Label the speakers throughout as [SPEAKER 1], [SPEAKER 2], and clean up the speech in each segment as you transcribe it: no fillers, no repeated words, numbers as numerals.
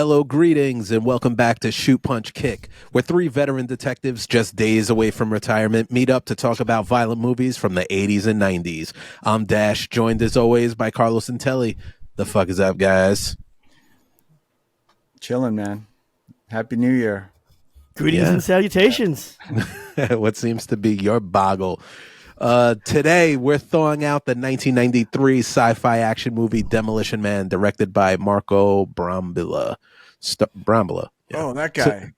[SPEAKER 1] Hello, greetings, and welcome back to Shoot, Punch, Kick, where three veteran detectives just days away from retirement meet up to talk about violent movies from the 80s and 90s. I'm Dash, joined as always by Carlos and Telly. The fuck is up, guys?
[SPEAKER 2] Chilling, man. Happy New Year.
[SPEAKER 3] Greetings and salutations.
[SPEAKER 1] What seems to be your boggle. Today, we're thawing out the 1993 sci-fi action movie Demolition Man, directed by Marco Brambilla. Brambilla. Yeah.
[SPEAKER 2] Oh, that guy.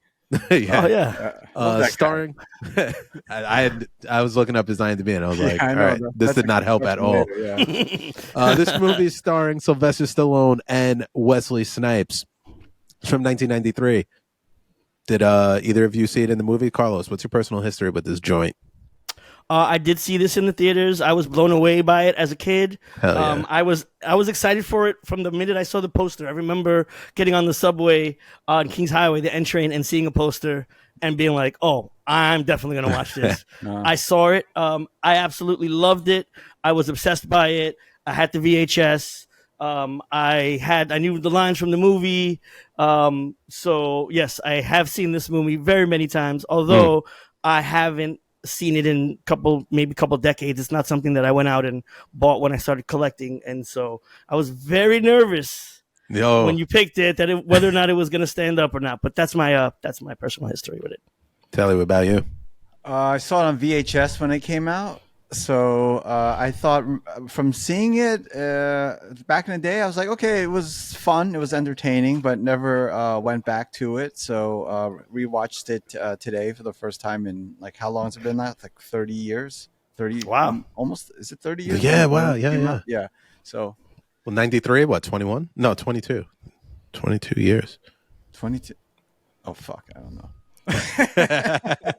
[SPEAKER 1] Yeah.
[SPEAKER 3] Oh, yeah.
[SPEAKER 1] Starring. I was looking up his IMDb and I was like,
[SPEAKER 2] I
[SPEAKER 1] all
[SPEAKER 2] know,
[SPEAKER 1] right, this did not help at all. This movie is starring Sylvester Stallone and Wesley Snipes. It's from 1993. Did either of you see it in the movie? Carlos, what's your personal history with this joint?
[SPEAKER 3] I did see this in the theaters. I was blown away by it as a kid.
[SPEAKER 1] Hell yeah.
[SPEAKER 3] I was excited for it from the minute I saw the poster. I remember getting on the subway on Kings Highway, the N train, and seeing a poster and being like, "Oh, I'm definitely gonna watch this." I saw it. I absolutely loved it. I was obsessed by it. I had the VHS. I knew the lines from the movie. So yes, I have seen this movie very many times. Although I haven't seen it in maybe a couple decades. It's not something that I went out and bought when I started collecting, and so I was very nervous when you picked it whether or not it was going to stand up or not. But that's my personal history with it.
[SPEAKER 1] Telly, what about you?
[SPEAKER 2] I saw it on VHS when it came out. So I thought from seeing it back in the day, I was like, okay, it was fun. It was entertaining, but never went back to it. So rewatched it today for the first time in, like, how long has it been now? Like 30 years? 30?
[SPEAKER 3] Wow.
[SPEAKER 2] Almost. Is it 30 years?
[SPEAKER 1] Yeah, wow. Yeah.
[SPEAKER 2] Yeah. So.
[SPEAKER 1] Well, 93, what, 21? No, 22. 22 years.
[SPEAKER 2] 22. Oh, fuck. I don't know.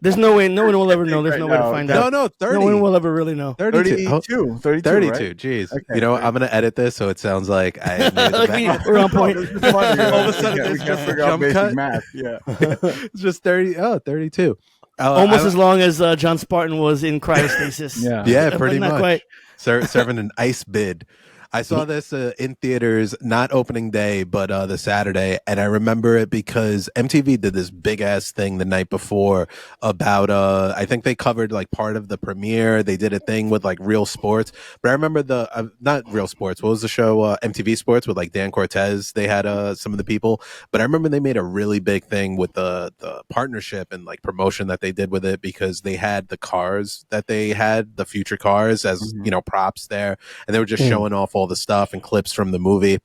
[SPEAKER 3] There's no way. No one will ever know. There's no way to find out.
[SPEAKER 1] No, 30.
[SPEAKER 3] No one will ever really know.
[SPEAKER 2] 32. 32.
[SPEAKER 1] 32.
[SPEAKER 2] Right?
[SPEAKER 1] Jeez.
[SPEAKER 2] Okay,
[SPEAKER 1] you know what? I'm going to edit this so it sounds like I made
[SPEAKER 3] We're on point.
[SPEAKER 2] All of a sudden,
[SPEAKER 1] it's
[SPEAKER 2] we
[SPEAKER 1] just
[SPEAKER 2] can't
[SPEAKER 1] a
[SPEAKER 2] figure out
[SPEAKER 1] jump
[SPEAKER 2] basic
[SPEAKER 1] cut.
[SPEAKER 2] math. Yeah.
[SPEAKER 1] It's just 30. Oh, 32.
[SPEAKER 3] Almost as long as John Spartan was in cryostasis.
[SPEAKER 1] Yeah, pretty
[SPEAKER 3] Not
[SPEAKER 1] much.
[SPEAKER 3] quite.
[SPEAKER 1] Serving an ice bid. I saw this in theaters, not opening day, but the Saturday, and I remember it because MTV did this big ass thing the night before about I think they covered like part of the premiere. They did a thing with like Real Sports, but I remember the not Real Sports. What was the show? MTV Sports with like Dan Cortez. They had some of the people, but I remember they made a really big thing with the partnership and like promotion that they did with it because they had the cars that they had, the future cars as props there, and they were just showing off all the stuff and clips from the movie.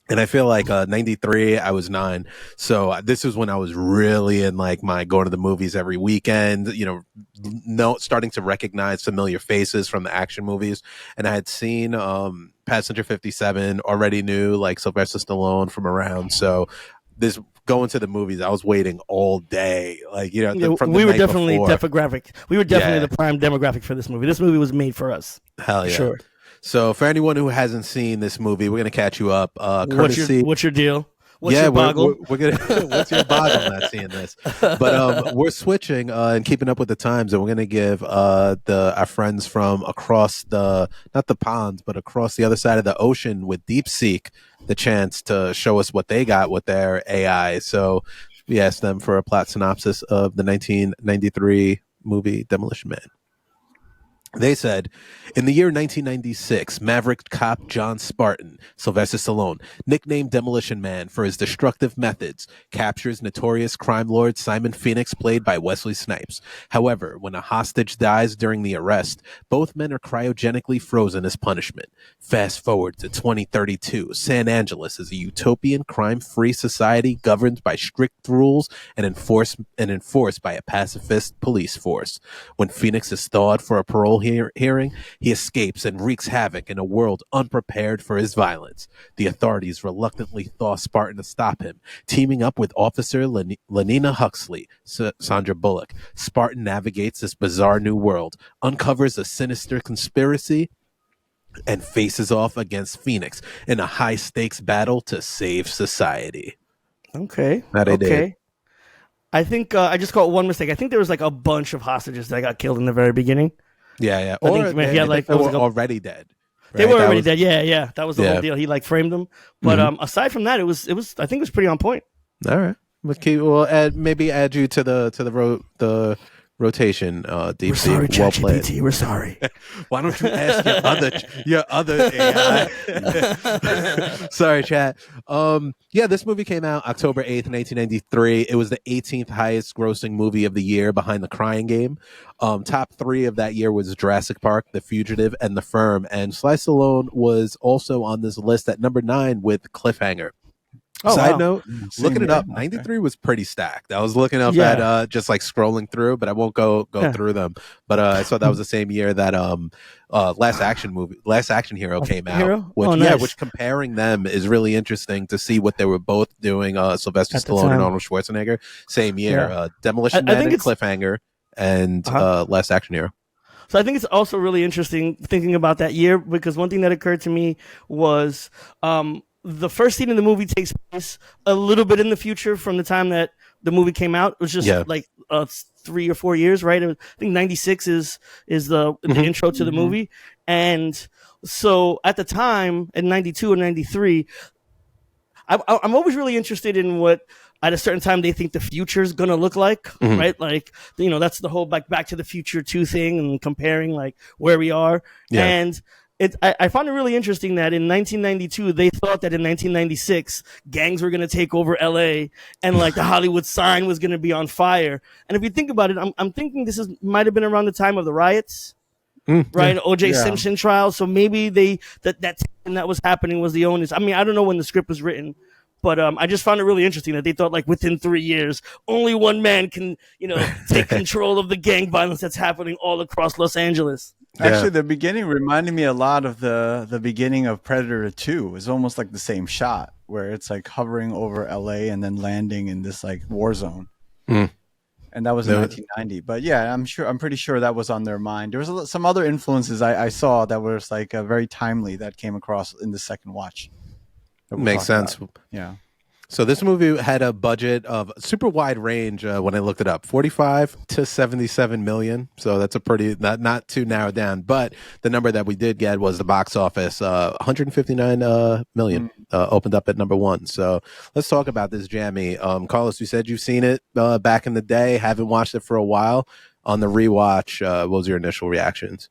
[SPEAKER 1] And I feel like 93, I was 9. So this is when I was really in like my going to the movies every weekend, starting to recognize familiar faces from the action movies. And I had seen Passenger 57, already knew like Sylvester Stallone from around. So this going to the movies, I was waiting all day. Like, from the
[SPEAKER 3] we were
[SPEAKER 1] night
[SPEAKER 3] definitely
[SPEAKER 1] before.
[SPEAKER 3] demographic. We were definitely the prime demographic for this movie. This movie was made for us.
[SPEAKER 1] Hell yeah.
[SPEAKER 3] Sure.
[SPEAKER 1] So for anyone who hasn't seen this movie, we're going to catch you up.
[SPEAKER 3] What's your deal? What's your boggle?
[SPEAKER 1] We're gonna. What's your boggle? Not seeing this, but we're switching and keeping up with the times, and we're going to give our friends from across not the ponds, but across the other side of the ocean with DeepSeek the chance to show us what they got with their AI. So we asked them for a plot synopsis of the 1993 movie Demolition Man. They said, in the year 1996, maverick cop John Spartan, Sylvester Stallone, nicknamed Demolition Man for his destructive methods, captures notorious crime lord Simon Phoenix, played by Wesley Snipes. However, when a hostage dies during the arrest, both men are cryogenically frozen as punishment. Fast forward to 2032, San Angeles is a utopian crime-free society governed by strict rules and enforced by a pacifist police force. When Phoenix is thawed for a parole hearing, he escapes and wreaks havoc in a world unprepared for his violence. The authorities reluctantly thaw Spartan to stop him. Teaming up with Officer Lenina Huxley, Sandra Bullock, Spartan navigates this bizarre new world, uncovers a sinister conspiracy, and faces off against Phoenix in a high-stakes battle to save society.
[SPEAKER 3] Okay.
[SPEAKER 1] That I did.
[SPEAKER 3] I think I just caught one mistake. I think there was like a bunch of hostages that got killed in the very beginning.
[SPEAKER 1] Yeah.
[SPEAKER 3] I think he had, like,
[SPEAKER 1] they were already dead.
[SPEAKER 3] They were
[SPEAKER 1] That
[SPEAKER 3] already
[SPEAKER 1] was-
[SPEAKER 3] dead. Yeah. That was the
[SPEAKER 1] Yeah.
[SPEAKER 3] whole deal. He like framed them. But aside from that, it was. I think it was pretty on point.
[SPEAKER 1] All right. We'll add you to the rotation. Deep
[SPEAKER 3] We're sorry,
[SPEAKER 1] Sea. Well played.
[SPEAKER 3] ChatGPT. We're sorry.
[SPEAKER 1] Why don't you ask your other AI? Sorry, chat. Yeah, this movie came out October 8th, 1993. It was the 18th highest grossing movie of the year behind The Crying Game. Top 3 of that year was Jurassic Park, The Fugitive, and The Firm. And Sly Stallone was also on this list at number 9 with Cliffhanger.
[SPEAKER 3] Oh,
[SPEAKER 1] Side
[SPEAKER 3] wow.
[SPEAKER 1] note, looking it
[SPEAKER 2] year.
[SPEAKER 1] up, 93 was pretty stacked. I was looking up
[SPEAKER 3] Yeah.
[SPEAKER 1] at just like scrolling through, but I won't go through them. But I saw that was the same year that Last Action Hero came out.
[SPEAKER 3] Hero?
[SPEAKER 1] Which
[SPEAKER 3] Oh, nice.
[SPEAKER 1] which comparing them is really interesting to see what they were both doing. Sylvester
[SPEAKER 3] At the
[SPEAKER 1] Stallone and
[SPEAKER 3] time.
[SPEAKER 1] Arnold Schwarzenegger, same year.
[SPEAKER 3] Yeah.
[SPEAKER 1] Demolition
[SPEAKER 3] I
[SPEAKER 1] Man
[SPEAKER 3] think
[SPEAKER 1] and
[SPEAKER 3] it's-
[SPEAKER 1] Cliffhanger, and Last Action Hero.
[SPEAKER 3] So I think it's also really interesting thinking about that year, because one thing that occurred to me was the first scene in the movie takes place a little bit in the future from the time that the movie came out. It was just like 3 or 4 years, right? I think 96 is the intro to the movie. And so at the time in 92 and 93, I'm always really interested in what at a certain time they think the future is going to look like, right? Like, that's the whole like Back to the Future 2 thing and comparing like where we are.
[SPEAKER 1] Yeah.
[SPEAKER 3] And I found it really interesting that in 1992, they thought that in 1996, gangs were going to take over LA and like the Hollywood sign was going to be on fire. And if you think about it, I'm thinking this might have been around the time of the riots, right? O.J. Simpson trial. So maybe that was happening was the onus. I mean, I don't know when the script was written, but I just found it really interesting that they thought like within 3 years, only one man can, take control of the gang violence that's happening all across Los Angeles.
[SPEAKER 2] Actually, the beginning reminded me a lot of the beginning of Predator 2. It's almost like the same shot where it's like hovering over LA and then landing in this like war zone. And that was in 1990. But yeah, I'm pretty sure that was on their mind. There was some other influences I saw that was like very timely that came across in the second watch.
[SPEAKER 1] Makes sense.
[SPEAKER 2] Yeah.
[SPEAKER 1] So this movie had a budget of super wide range when I looked it up, 45 to 77 million. So that's a pretty not too narrowed down. But the number that we did get was the box office, 159 million, opened up at number 1. So let's talk about this, Jammy. Carlos, you said you've seen it back in the day, haven't watched it for a while. On the rewatch, what was your initial reactions?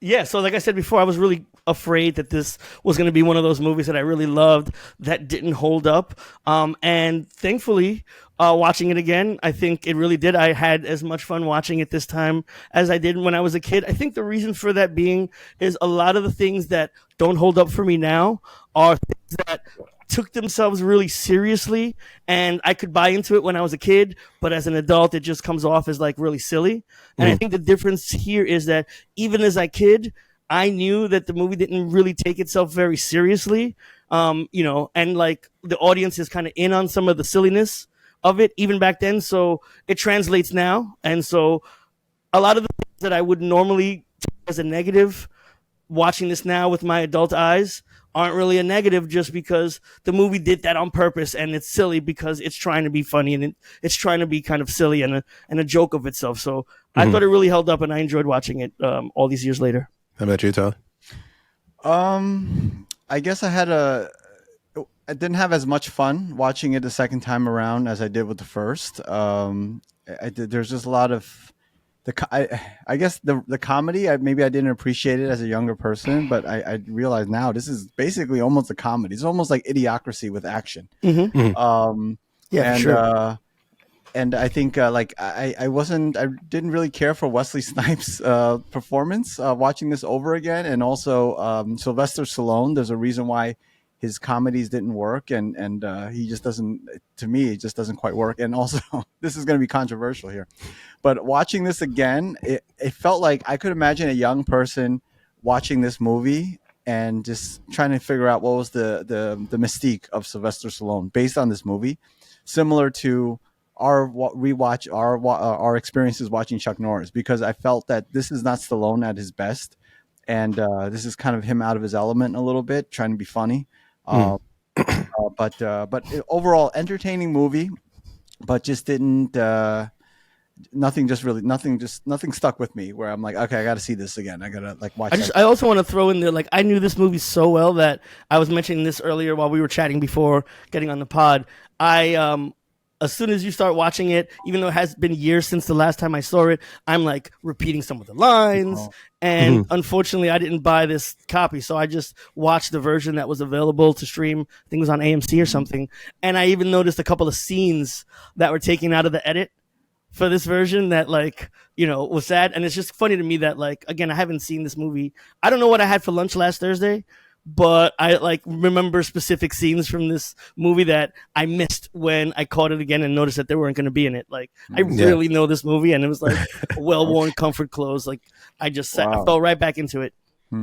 [SPEAKER 3] Yeah, so like I said before, I was really afraid that this was going to be one of those movies that I really loved that didn't hold up. And thankfully, watching it again, I think it really did. I had as much fun watching it this time as I did when I was a kid. I think the reason for that being is a lot of the things that don't hold up for me now are things that took themselves really seriously, and I could buy into it when I was a kid, but as an adult it just comes off as like really silly. And I think the difference here is that even as a kid, I knew that the movie didn't really take itself very seriously, and like the audience is kind of in on some of the silliness of it even back then, so it translates now. And so a lot of the things that I would normally take as a negative, watching this now with my adult eyes, aren't really a negative, just because the movie did that on purpose, and it's silly because it's trying to be funny, and it's trying to be kind of silly and a joke of itself. So I thought it really held up, and I enjoyed watching it all these years later.
[SPEAKER 1] How about you, Todd?
[SPEAKER 2] I guess I didn't have as much fun watching it the second time around as I did with the first. There's just a lot of I guess the comedy. Maybe I didn't appreciate it as a younger person, but I realize now this is basically almost a comedy. It's almost like Idiocracy with action.
[SPEAKER 3] Yeah,
[SPEAKER 2] and,
[SPEAKER 3] sure.
[SPEAKER 2] And I think I didn't really care for Wesley Snipes' performance watching this over again, and also Sylvester Stallone. There's a reason why his comedies didn't work, and he just doesn't. To me, it just doesn't quite work. And also, this is going to be controversial here, but watching this again, it felt like I could imagine a young person watching this movie and just trying to figure out what was the mystique of Sylvester Stallone based on this movie, similar to our experiences watching Chuck Norris, because I felt that this is not Stallone at his best, and this is kind of him out of his element a little bit, trying to be funny. But overall, entertaining movie, but just didn't nothing stuck with me where I'm like, okay, I got to see this again. I got to like watch
[SPEAKER 3] I also want to throw in there, like, I knew this movie so well that I was mentioning this earlier while we were chatting before getting on the pod. As soon as you start watching it, even though it has been years since the last time I saw it, I'm like repeating some of the lines. And unfortunately, I didn't buy this copy, so I just watched the version that was available to stream. I think it was on AMC or something. And I even noticed a couple of scenes that were taken out of the edit for this version that, like, you know, was sad. And it's just funny to me that, like, again, I haven't seen this movie. I don't know what I had for lunch last Thursday, but I like remember specific scenes from this movie that I missed when I caught it again and noticed that they weren't going to be in it. Like, I really know this movie, and it was like well-worn comfort clothes. Like, I just I fell right back into it.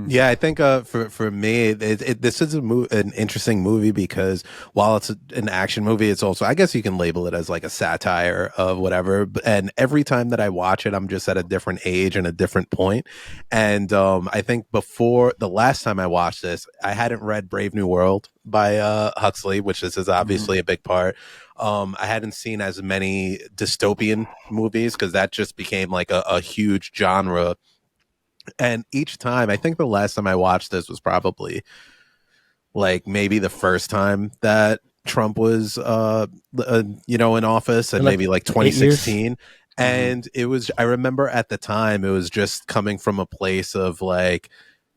[SPEAKER 1] Yeah, I think for me, this is an interesting movie because while it's an action movie, it's also, I guess you can label it as like a satire of whatever. And every time that I watch it, I'm just at a different age and a different point. And I think before the last time I watched this, I hadn't read Brave New World by Huxley, which this is obviously a big part. I hadn't seen as many dystopian movies because that just became like a huge genre. And each time, I think the last time I watched this was probably like maybe the first time that Trump was, in office, and maybe like 2016. And it was, I remember at the time, it was just coming from a place of like,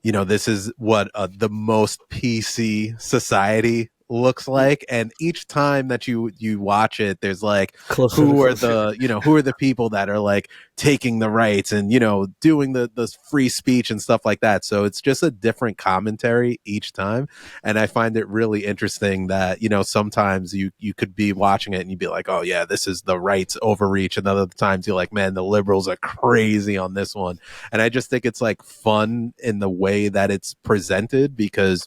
[SPEAKER 1] you know, this is what the most PC society looks like. And each time that you watch it, there's like, who are the people that are like taking the rights and, you know, doing the free speech and stuff like that. So it's just a different commentary each time. And I find it really interesting that, you know, sometimes you could be watching it and you'd be like, oh yeah, this is the rights overreach. And other times you're like, man, the liberals are crazy on this one. And I just think it's like fun in the way that it's presented, because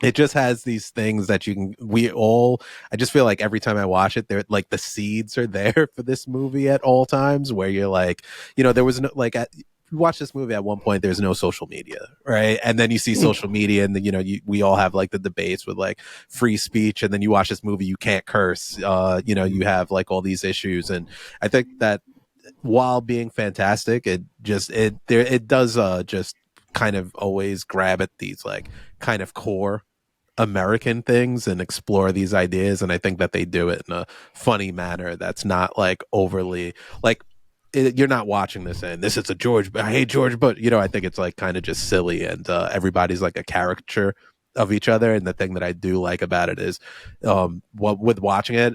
[SPEAKER 1] it just has these things that I just feel like every time I watch it, they're like, the seeds are there for this movie at all times, where you're like, you know, there was no, like, you watch this movie at one point, there's no social media, right? And then you see social media, and then, you know, we all have like the debates with like free speech, and then you watch this movie, you can't curse, you know, you have like all these issues. And I think that while being fantastic, it does just kind of always grab at these like kind of core American things and explore these ideas. And I think that they do it in a funny manner that's not like overly like, you're not watching this and this is I hate George, but, you know, I think it's like kind of just silly, and everybody's like a caricature of each other. And the thing that I do like about it is with watching it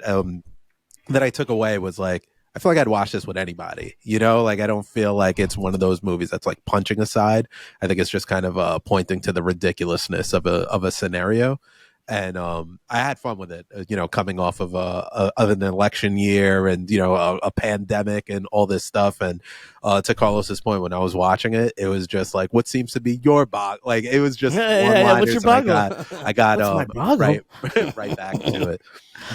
[SPEAKER 1] that I took away was like, I feel like I'd watch this with anybody, you know, like I don't feel like it's one of those movies that's like punching aside. I think it's just kind of pointing to the ridiculousness of a scenario. And I had fun with it, you know, coming off of an election year and, you know, a pandemic and all this stuff. And to Carlos's point, when I was watching it, it was just like, what seems to be your bog? Like, it was just
[SPEAKER 3] what's your boggle?
[SPEAKER 1] I got right back into it.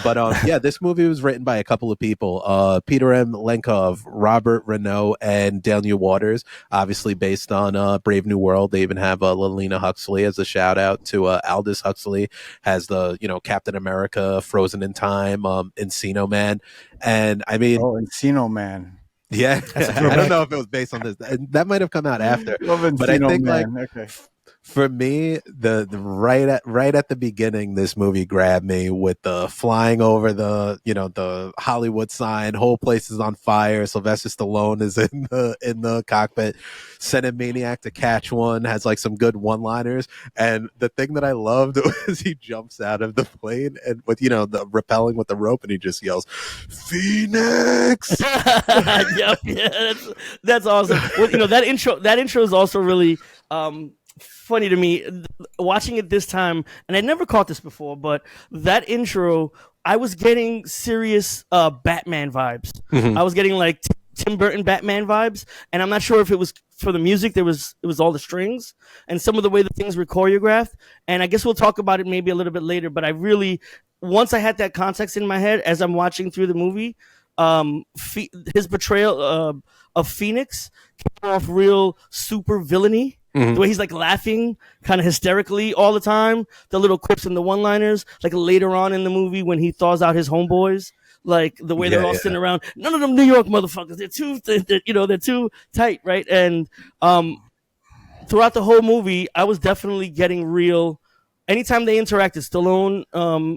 [SPEAKER 1] But yeah, this movie was written by a couple of people, Peter M. Lenkov, Robert Renault, and Daniel Waters, obviously based on Brave New World. They even have Lelina Huxley as a shout out to Aldous Huxley, has the, you know, Captain America, Frozen in Time, Encino Man. And I mean,
[SPEAKER 2] Encino Man.
[SPEAKER 1] Yeah, I don't know if it was based on this. That might have come out after. But I think for me, the right at the beginning, this movie grabbed me with the flying over the Hollywood sign, whole place is on fire. Sylvester Stallone is in the cockpit, sending Maniac to catch one, has like some good one-liners. And the thing that I loved was he jumps out of the plane and with, you know, the rappelling with the rope, and he just yells, "Phoenix!"
[SPEAKER 3] Yeah, that's awesome. Well, you know, that intro is also really funny to me. Watching it this time, and I never caught this before, but that intro, I was getting serious Batman vibes. I was getting like Tim Burton Batman vibes, and I'm not sure if it was for the music. It was all the strings and some of the way the things were choreographed. And I guess we'll talk about it maybe a little bit later. But I really, once I had that context in my head as I'm watching through the movie, his portrayal of Phoenix came off real super villainy. The way he's like laughing kind of hysterically all the time, the little quips and the one-liners, like later on in the movie when he thaws out his homeboys, like the way they're all sitting around. None of them New York motherfuckers. They're too tight, right? And throughout the whole movie, I was definitely getting real. Anytime they interacted, Stallone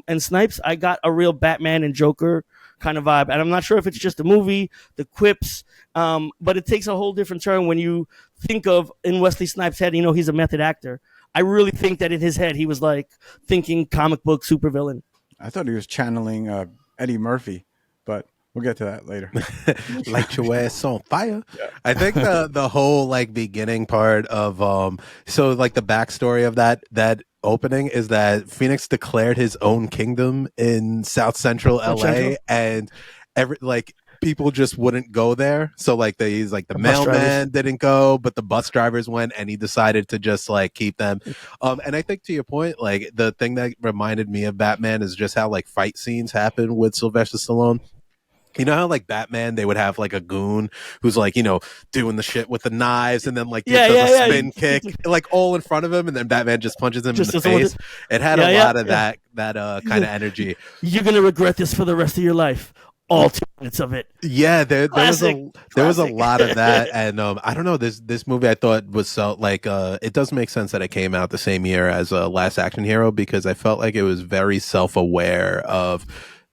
[SPEAKER 3] and Snipes, I got a real Batman and Joker kind of vibe. And I'm not sure if it's just the movie, the quips, but it takes a whole different turn when you think of, in Wesley Snipes' head, he's a method actor. I really think that in his head, he was like thinking comic book supervillain.
[SPEAKER 2] I thought he was channeling Eddie Murphy, but we'll get to that later.
[SPEAKER 1] Light your ass on fire. Yeah. I think the whole like beginning part of so like the backstory of that opening is that Phoenix declared his own kingdom in South Central LA, and people just wouldn't go there. So like the mailman didn't go, but the bus drivers went, and he decided to just like keep them. And I think to your point, like the thing that reminded me of Batman is just how like fight scenes happen with Sylvester Stallone. You know how like Batman, they would have like a goon who's like, doing the shit with the knives, and then like does a spin kick like all in front of him, and then Batman just punches him in the face. It had a lot of that kind of energy.
[SPEAKER 3] You're gonna regret this for the rest of your life. All 2 minutes of it.
[SPEAKER 1] Yeah, there was a lot of that, and I don't know, this movie I thought was so like it does make sense that it came out the same year as Last Action Hero, because I felt like it was very self-aware of.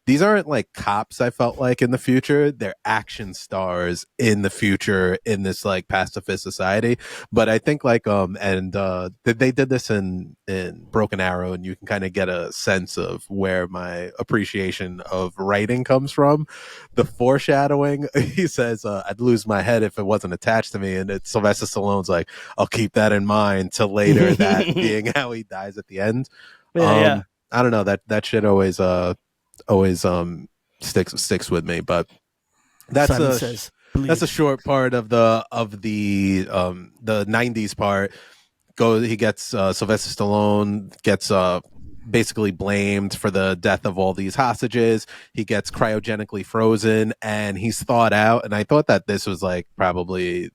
[SPEAKER 1] These aren't like cops, I felt like, in the future. They're action stars in the future in this like pacifist society. But I think like they did this in Broken Arrow, and you can kind of get a sense of where my appreciation of writing comes from. The foreshadowing, he says, I'd lose my head if it wasn't attached to me, and it's Sylvester Stallone's like, I'll keep that in mind, to later that being how he dies at the end. I don't know, that shit always sticks with me, but that's a short part of the 90s part. He gets Sylvester Stallone gets basically blamed for the death of all these hostages. He gets cryogenically frozen, and he's thawed out. And I thought that this was like probably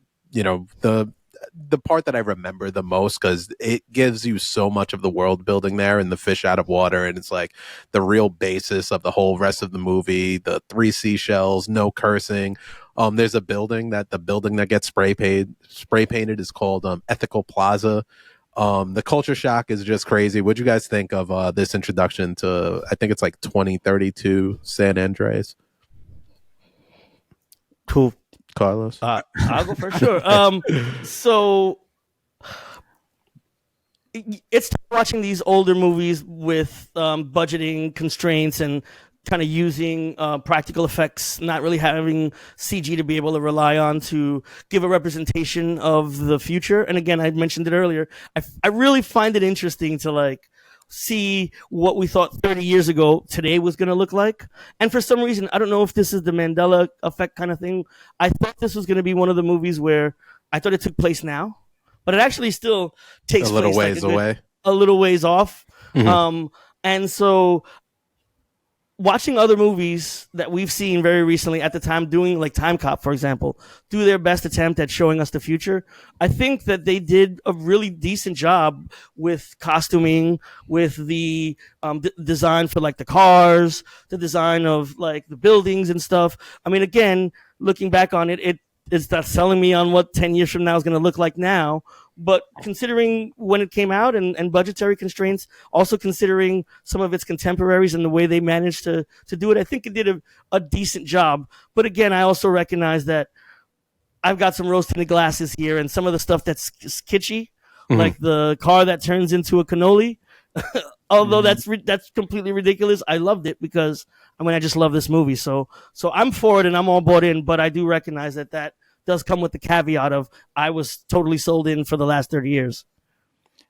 [SPEAKER 1] the part that I remember the most, because it gives you so much of the world building there, and the fish out of water, and it's like the real basis of the whole rest of the movie. The 3 seashells, no cursing. There's a building that gets spray painted is called Ethical Plaza. The culture shock is just crazy. What'd you guys think of this introduction to, I think it's like 2032 San Andreas?
[SPEAKER 3] Cool.
[SPEAKER 1] Carlos?
[SPEAKER 3] I'll go for sure. So it's watching these older movies with budgeting constraints and kind of using practical effects, not really having CG to be able to rely on to give a representation of the future. And again, I mentioned it earlier, I really find it interesting to like see what we thought 30 years ago today was going to look like. And for some reason, I don't know if this is the Mandela effect kind of thing, I thought this was going to be one of the movies where I thought it took place now, but it actually still takes
[SPEAKER 1] a little
[SPEAKER 3] place
[SPEAKER 1] ways away,
[SPEAKER 3] a little ways off.
[SPEAKER 1] Mm-hmm.
[SPEAKER 3] And so watching other movies that we've seen very recently at the time, doing like Time Cop, for example, do their best attempt at showing us the future. I think that they did a really decent job with costuming, with the design for like the cars, the design of like the buildings and stuff. I mean, again, looking back on it, it's not selling me on what 10 years from now is going to look like now. But considering when it came out and budgetary constraints, also considering some of its contemporaries and the way they managed to do it, I think it did a decent job. But again, I also recognize that I've got some rose-tinted glasses here, and some of the stuff that's kitschy, like the car that turns into a cannoli. Although that's completely ridiculous, I loved it because I just love this movie. So I'm for it and I'm all bought in. But I do recognize that does come with the caveat of I was totally sold in for the last 30 years.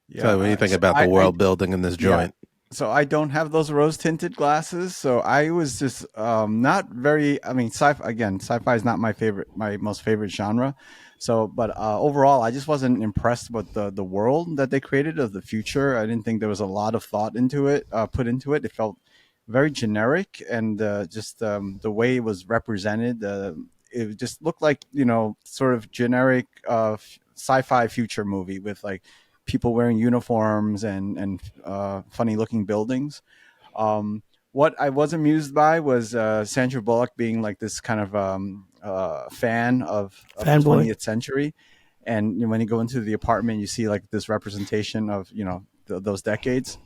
[SPEAKER 1] Yeah, so what do you think about the world building in this joint?
[SPEAKER 2] Yeah. So I don't have those rose tinted glasses, so I was just not very. I mean, sci-fi is not my most favorite genre. So, but overall, I just wasn't impressed with the world that they created of the future. I didn't think there was a lot of thought into it, put into it. It felt very generic, and just the way it was represented, it just looked like sort of generic sci-fi future movie with like people wearing uniforms and funny looking buildings. What I was amused by was Sandra Bullock being like this kind of fan of the
[SPEAKER 3] Fanboy.
[SPEAKER 2] 20th century, and when you go into the apartment, you see like this representation of those decades.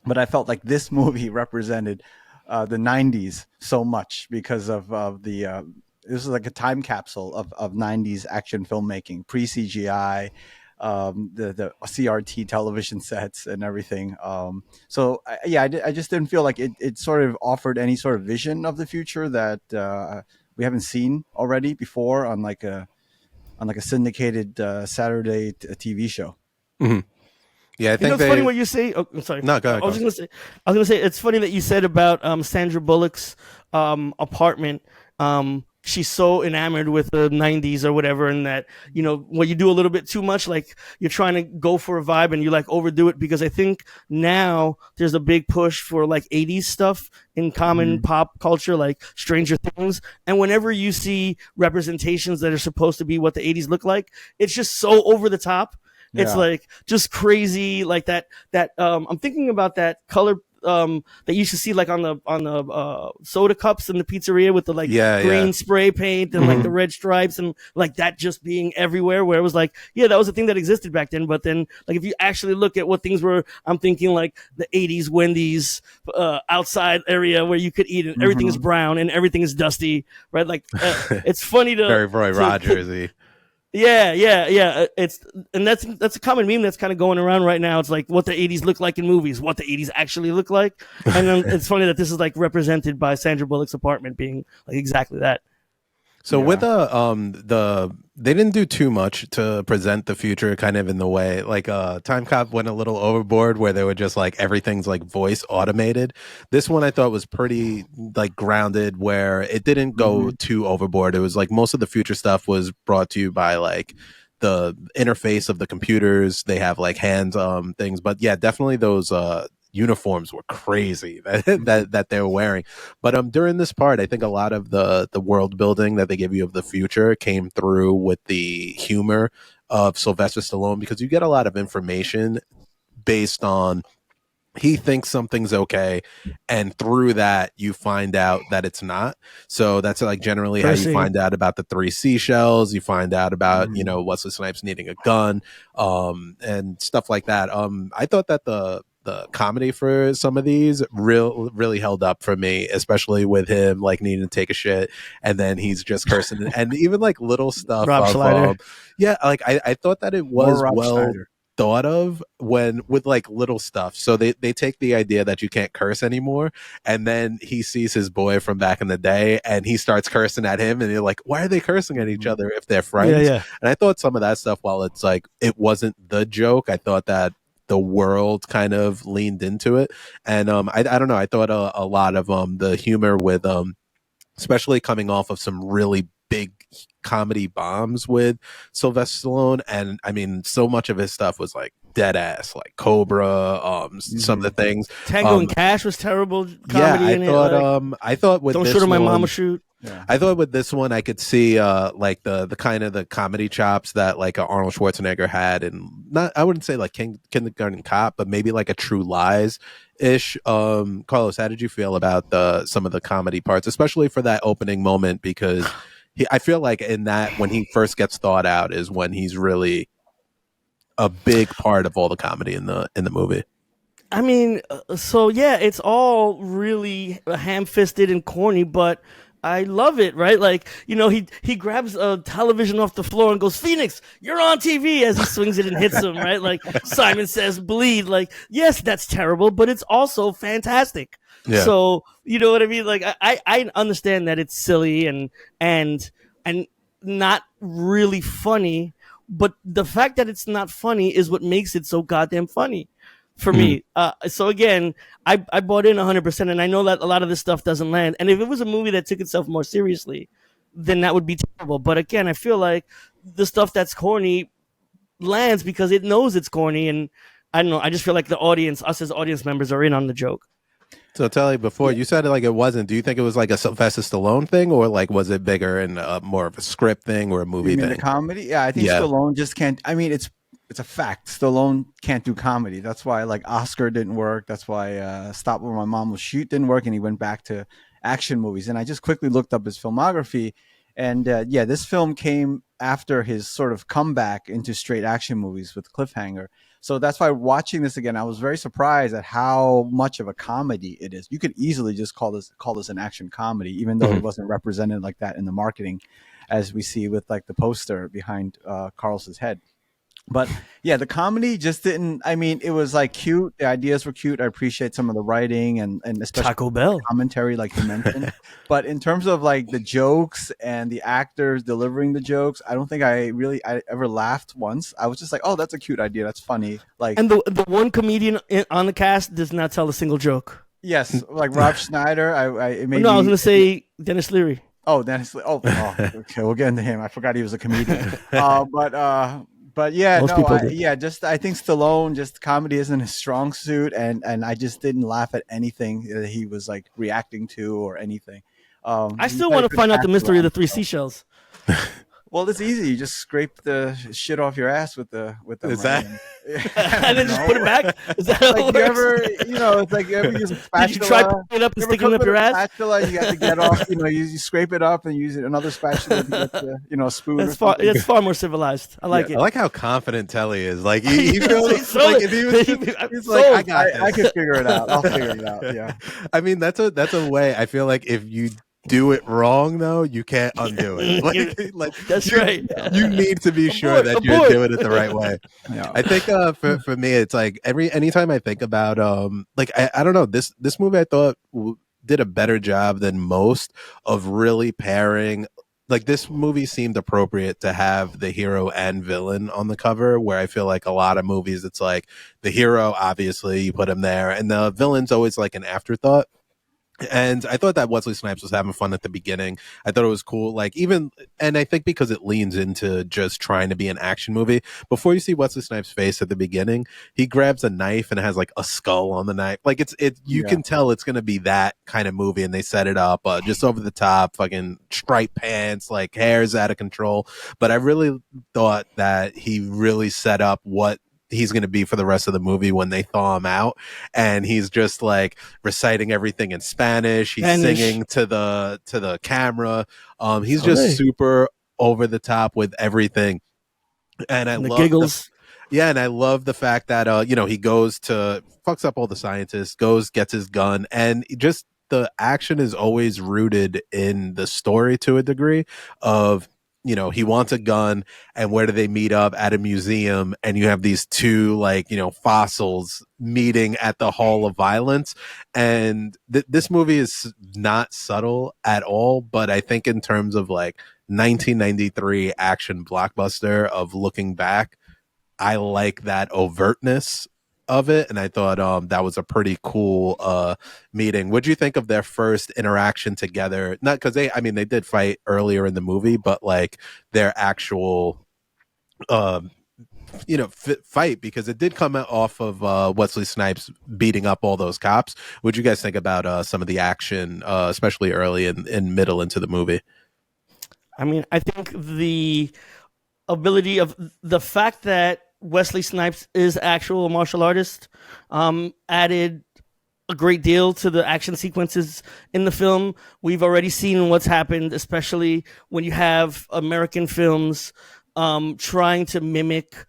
[SPEAKER 2] But I felt like this movie represented the 90s so much because of the this is like a time capsule of 90s action filmmaking, pre CGI, the CRT television sets and everything. So I just didn't feel like it sort of offered any sort of vision of the future that we haven't seen already before on like a syndicated Saturday TV show.
[SPEAKER 1] Mm-hmm. Yeah, I think
[SPEAKER 3] it's funny what you say. Oh, I'm sorry.
[SPEAKER 1] No, go ahead.
[SPEAKER 3] I was gonna say it's funny that you said about Sandra Bullock's apartment. She's so enamored with the 90s or whatever, and that when you do a little bit too much, like you're trying to go for a vibe and you like overdo it, because I think now there's a big push for like 80s stuff in common pop culture, like Stranger Things, and whenever you see representations that are supposed to be what the 80s look like, it's just so over the top. It's like just crazy, like that. I'm thinking about that color that you used to see like on the soda cups in the pizzeria with the like green spray paint and like the red stripes and like that just being everywhere. Where it was like, that was a thing that existed back then. But then, like if you actually look at what things were, I'm thinking like the '80s Wendy's outside area where you could eat and everything is brown and everything is dusty, right? Like it's funny to
[SPEAKER 1] very Roy Rogers-y.
[SPEAKER 3] Yeah. That's a common meme that's kind of going around right now. It's like what the 80s look like in movies, what the 80s actually look like. And then it's funny that this is like represented by Sandra Bullock's apartment being like exactly that.
[SPEAKER 1] So with they didn't do too much to present the future kind of in the way like Time Cop went a little overboard where they were just like everything's like voice automated. This one I thought was pretty like grounded where it didn't go too overboard. It was like most of the future stuff was brought to you by like the interface of the computers. They have like hands things, but yeah, definitely those uniforms were crazy that they were wearing. But during this part, I think a lot of the world building that they give you of the future came through with the humor of Sylvester Stallone, because you get a lot of information based on he thinks something's okay, and through that you find out that it's not. So that's like generally how you find out about the 3 seashells. You find out about Wesley Snipes needing a gun and stuff like that. I thought that the comedy for some of these really held up for me, especially with him like needing to take a shit and then he's just cursing and even like little stuff
[SPEAKER 3] Rob Schneider.
[SPEAKER 1] Like I thought that it was well Schneider. Thought of when with like little stuff. So they take the idea that you can't curse anymore, and then he sees his boy from back in the day and he starts cursing at him, and you're like, why are they cursing at each other if they're friends? And I thought some of that stuff, while it's like it wasn't the joke, I thought that the world kind of leaned into it. And I don't know, I thought a lot of the humor with especially coming off of some really big comedy bombs with Sylvester Stallone, and I mean so much of his stuff was like dead ass, like Cobra, some of the things.
[SPEAKER 3] Tango and Cash was terrible comedy.
[SPEAKER 1] I thought with
[SPEAKER 3] Don't
[SPEAKER 1] this
[SPEAKER 3] Shoot 'Em My
[SPEAKER 1] one,
[SPEAKER 3] Mama Shoot.
[SPEAKER 1] Yeah. I thought with this one I could see like the kind of the comedy chops that like Arnold Schwarzenegger had, and not, I wouldn't say like Kindergarten Cop, but maybe like a True Lies ish. Carlos, how did you feel about some of the comedy parts, especially for that opening moment? Because I feel like in that, when he first gets thawed out is when he's really a big part of all the comedy in the movie.
[SPEAKER 3] I mean, so yeah, it's all really ham-fisted and corny, but I love it, right? Like, he grabs a television off the floor and goes, "Phoenix, you're on TV," as he swings it and hits him, right? Like Simon Says bleed. Like, yes, that's terrible, but it's also fantastic. Yeah. So, you know what I mean? Like, I understand that it's silly and not really funny, but the fact that it's not funny is what makes it so goddamn funny for me. So again, I bought in 100%, and I know that a lot of this stuff doesn't land. And if it was a movie that took itself more seriously, then that would be terrible. But again, I feel like the stuff that's corny lands because it knows it's corny, and I don't know. I just feel like the audience, us as audience members, are in on the joke.
[SPEAKER 1] So Telly, before you said it like it wasn't, do you think it was like a Sylvester Stallone thing, or like was it bigger and more of a script thing or a movie thing?
[SPEAKER 2] The comedy? Yeah, I think Stallone just can't. I mean, it's it's a fact. Stallone can't do comedy. That's why like Oscar didn't work. That's why Stop Where My Mom Will Shoot didn't work, and he went back to action movies. And I just quickly looked up his filmography, and yeah, this film came after his sort of comeback into straight action movies with Cliffhanger. So that's why watching this again, I was very surprised at how much of a comedy it is. You could easily just call this an action comedy, even though it wasn't represented like that in the marketing, as we see with like the poster behind Carlos's head. But yeah, the comedy just didn't. I mean, it was like cute. The ideas were cute. I appreciate some of the writing and especially
[SPEAKER 3] Taco Bell
[SPEAKER 2] commentary, like you mentioned. But in terms of like the jokes and the actors delivering the jokes, I don't think I ever laughed once. I was just like, oh, that's a cute idea. That's funny. Like,
[SPEAKER 3] and the one comedian on the cast does not tell a single joke.
[SPEAKER 2] Yes, like Rob Schneider. I was
[SPEAKER 3] going to say Dennis Leary.
[SPEAKER 2] Oh, Dennis. Okay, we'll get into him. I forgot he was a comedian. But yeah, I think Stallone, just comedy isn't his strong suit, and I just didn't laugh at anything that he was like reacting to or anything.
[SPEAKER 3] I still want to find out the mystery of the 3 seashells.
[SPEAKER 2] Well, it's easy. You just scrape the shit off your ass with the.
[SPEAKER 1] Is that?
[SPEAKER 3] And then just put it back. Is that how
[SPEAKER 2] like it's like you ever use a spatula.
[SPEAKER 3] Did you try putting it up and sticking it up your ass?
[SPEAKER 2] Spatula, you have to get off. You scrape it up and use another spatula to get the, a spoon.
[SPEAKER 3] That's far more civilized. I like it.
[SPEAKER 1] I like how confident Telly is. Like he feels like if he was, he's like, I got this.
[SPEAKER 2] I can figure it out. I'll figure it out. Yeah.
[SPEAKER 1] I mean, that's a way. I feel like if you do it wrong, though, you can't undo it. Like
[SPEAKER 3] that's right.
[SPEAKER 1] You need to be sure that you're doing it the right way. Yeah. I think for me, it's like anytime I think about like I don't know, this movie I thought did a better job than most of really pairing. Like this movie seemed appropriate to have the hero and villain on the cover, where I feel like a lot of movies, it's like the hero, obviously you put him there, and the villain's always like an afterthought. And I thought that Wesley Snipes was having fun at the beginning. I thought it was cool. Like and I think because it leans into just trying to be an action movie. Before you see Wesley Snipes' face at the beginning, he grabs a knife and it has like a skull on the knife. Like you can tell it's going to be that kind of movie, and they set it up just over the top, fucking striped pants, like hair's out of control. But I really thought that he really set up what he's going to be for the rest of the movie when they thaw him out, and he's just like reciting everything in Spanish. He's singing to the camera. He's just super over the top with everything, and I love giggles. And I love the fact that he goes to fucks up all the scientists, gets his gun, and just the action is always rooted in the story to a degree of, he wants a gun, and where do they meet up? At a museum, and you have these two fossils meeting at the Hall of Violence. And this movie is not subtle at all, but I think in terms of like 1993 action blockbuster of looking back, I like that overtness of it, and I thought that was a pretty cool meeting. What'd you think of their first interaction together? Not because they did fight earlier in the movie, but like their actual fight, because it did come off of Wesley Snipes beating up all those cops. What'd you guys think about some of the action, especially early and middle into the movie?
[SPEAKER 3] I mean, I think the ability of the fact that Wesley Snipes is actual martial artist added a great deal to the action sequences in the film. We've already seen what's happened, especially when you have American films trying to mimic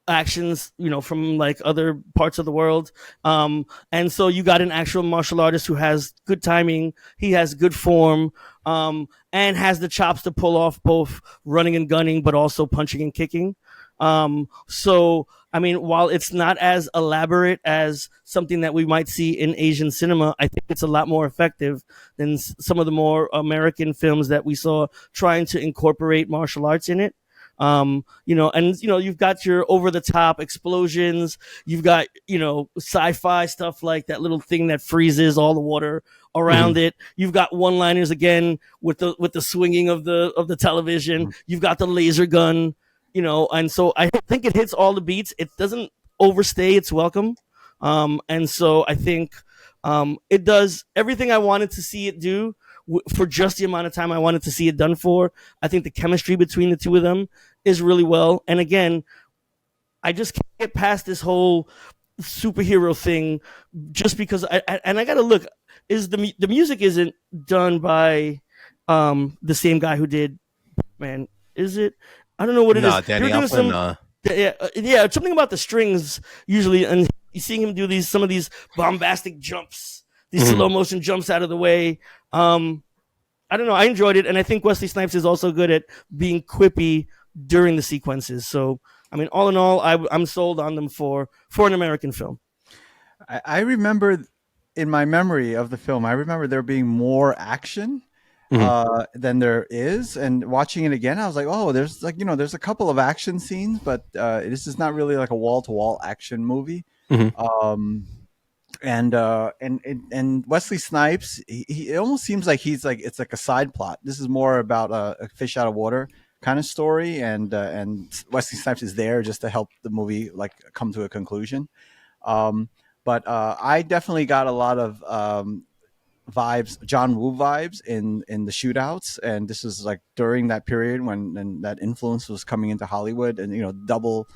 [SPEAKER 3] actions, from like other parts of the world. And so you got an actual martial artist who has good timing, he has good form, and has the chops to pull off both running and gunning, but also punching and kicking. So, I mean, while it's not as elaborate as something that we might see in Asian cinema, I think it's a lot more effective than some of the more American films that we saw trying to incorporate martial arts in it. You've got your over the top explosions. You've got, sci-fi stuff like that little thing that freezes all the water around it. You've got one-liners again with the swinging of the television. You've got the laser gun. And so I think it hits all the beats. It doesn't overstay its welcome. And so I think it does everything I wanted to see it do for just the amount of time I wanted to see it done for. I think the chemistry between the two of them is really well. And again, I just can't get past this whole superhero thing just because I gotta look, is the music isn't done by the same guy who did Man, is it? I don't know what it is.
[SPEAKER 1] No, Danny
[SPEAKER 3] They were doing
[SPEAKER 1] Elfman.
[SPEAKER 3] yeah, something about the strings usually, and you seeing him do some of these bombastic jumps, these slow motion jumps out of the way. I don't know. I enjoyed it, and I think Wesley Snipes is also good at being quippy during the sequences. So, I mean, all in all, I'm sold on them for an American film.
[SPEAKER 2] I remember in my memory of the film, I remember there being more action than there is. And watching it again, I was like, oh, there's there's a couple of action scenes, but this is not really like a wall to wall action movie. And Wesley Snipes, it almost seems like it's like a side plot. This is more about a fish out of water kind of story, and Wesley Snipes is there just to help the movie like come to a conclusion. But I definitely got a lot of vibes, John Woo vibes in the shootouts, and this is like during that period when that influence was coming into Hollywood, and double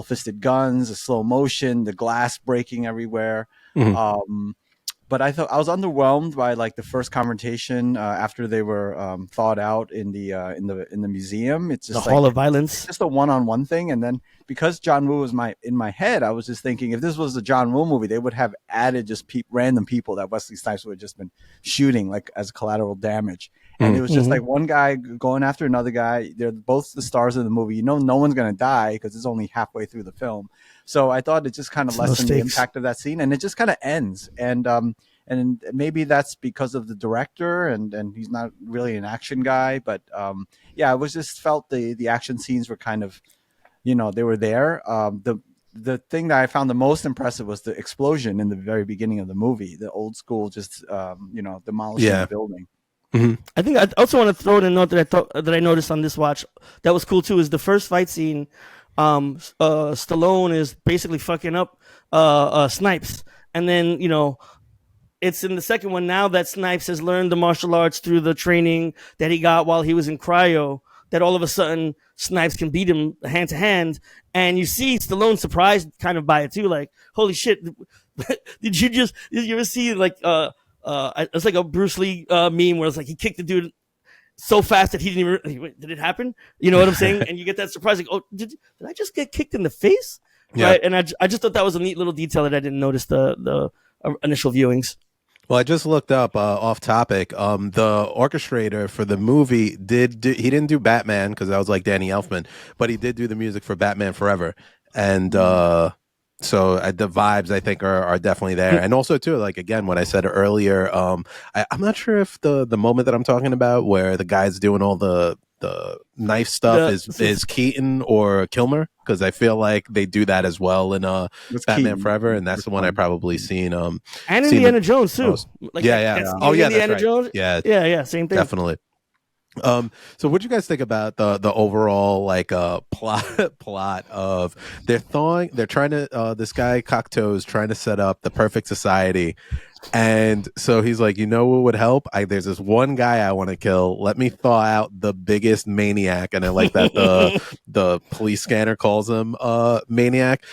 [SPEAKER 2] fisted guns, the slow motion, the glass breaking everywhere. But I thought I was underwhelmed by like the first confrontation after they were thawed out in the museum. It's just
[SPEAKER 3] the Hall of Violence.
[SPEAKER 2] It's just a one-on-one thing, and then because John Woo was in my head, I was just thinking if this was a John Woo movie, they would have added just random people that Wesley Snipes would have just been shooting like as collateral damage. And it was just like one guy going after another guy. They're both the stars of the movie. No one's going to die because it's only halfway through the film. So I thought it just kind of lessened the impact of that scene, and it just kind of ends. And maybe that's because of the director, and he's not really an action guy. But yeah, it was just felt the action scenes were kind of, they were there. The thing that I found the most impressive was the explosion in the very beginning of the movie. The old school, just demolishing the building.
[SPEAKER 3] I think I also want to throw in a note that I noticed on this watch that was cool too. Is the first fight scene. Stallone is basically fucking up Snipes, and then it's in the second one now that Snipes has learned the martial arts through the training that he got while he was in cryo, that all of a sudden Snipes can beat him hand to hand, and you see Stallone surprised kind of by it too, like holy shit. Did you ever see like it's like a Bruce Lee meme where it's like he kicked the dude so fast that he didn't even wait, did it happen? You know what I'm saying? And you get that surprise like, oh, did I just get kicked in the face?
[SPEAKER 1] Yeah.
[SPEAKER 3] Right. And I just thought that was a neat little detail that I didn't notice the initial viewings.
[SPEAKER 1] Well, I just looked up off topic. The orchestrator for the movie he didn't do Batman because that was like Danny Elfman, but he did do the music for Batman Forever, and so the vibes I think are definitely there. And also too, like again, what I said earlier, I'm not sure if the moment that I'm talking about where the guy's doing all the knife stuff is Keaton or Kilmer, because I feel like they do that as well in Batman
[SPEAKER 2] Keaton.
[SPEAKER 1] Forever, and that's the one I probably seen.
[SPEAKER 3] And Indiana Jones too.
[SPEAKER 1] Like, yeah. Oh yeah,
[SPEAKER 3] Indiana
[SPEAKER 1] that's right.
[SPEAKER 3] Jones. Yeah, same thing.
[SPEAKER 1] Definitely. So what do you guys think about the overall like plot of they're trying to this guy Cocteau's trying to set up the perfect society, and so he's like, what would help? There's this one guy I want to kill. Let me thaw out the biggest maniac, and I like that the police scanner calls him maniac.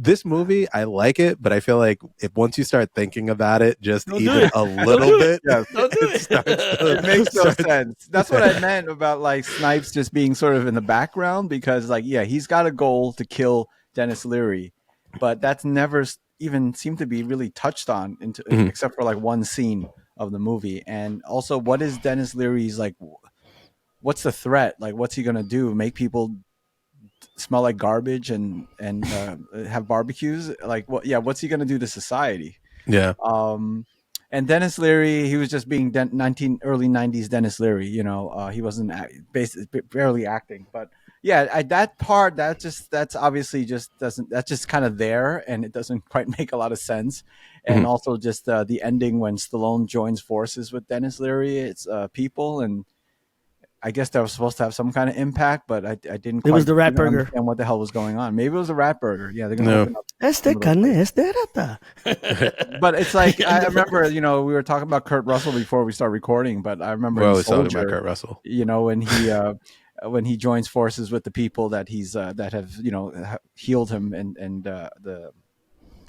[SPEAKER 1] This movie, I like it, but I feel like if once you start thinking about it, just a little bit,
[SPEAKER 2] it makes no sense. That's what I meant about like Snipes just being sort of in the background, because like, yeah, he's got a goal to kill Dennis Leary, but that's never even seemed to be really touched on except for like one scene of the movie. And also, what is Dennis Leary's like? What's the threat? Like, what's he gonna do? Make people smell like garbage and have barbecues? Like, what's he gonna do to society?
[SPEAKER 1] Yeah.
[SPEAKER 2] And Dennis Leary, he was just being early 90s Dennis Leary. He wasn't basically barely acting, but yeah, that part that's obviously just that's just kind of there, and it doesn't quite make a lot of sense. And also just the ending when Stallone joins forces with Dennis Leary, it's people, and I guess that was supposed to have some kind of impact, but I didn't.
[SPEAKER 3] It was the rat burger.
[SPEAKER 2] And what the hell was going on? Maybe it was a rat burger. Yeah, they're gonna open up. But it's like I remember, we were talking about Kurt Russell before we started recording, but I remember
[SPEAKER 1] we're always talking about Kurt Russell.
[SPEAKER 2] When he when he joins forces with the people that he's that have healed him, and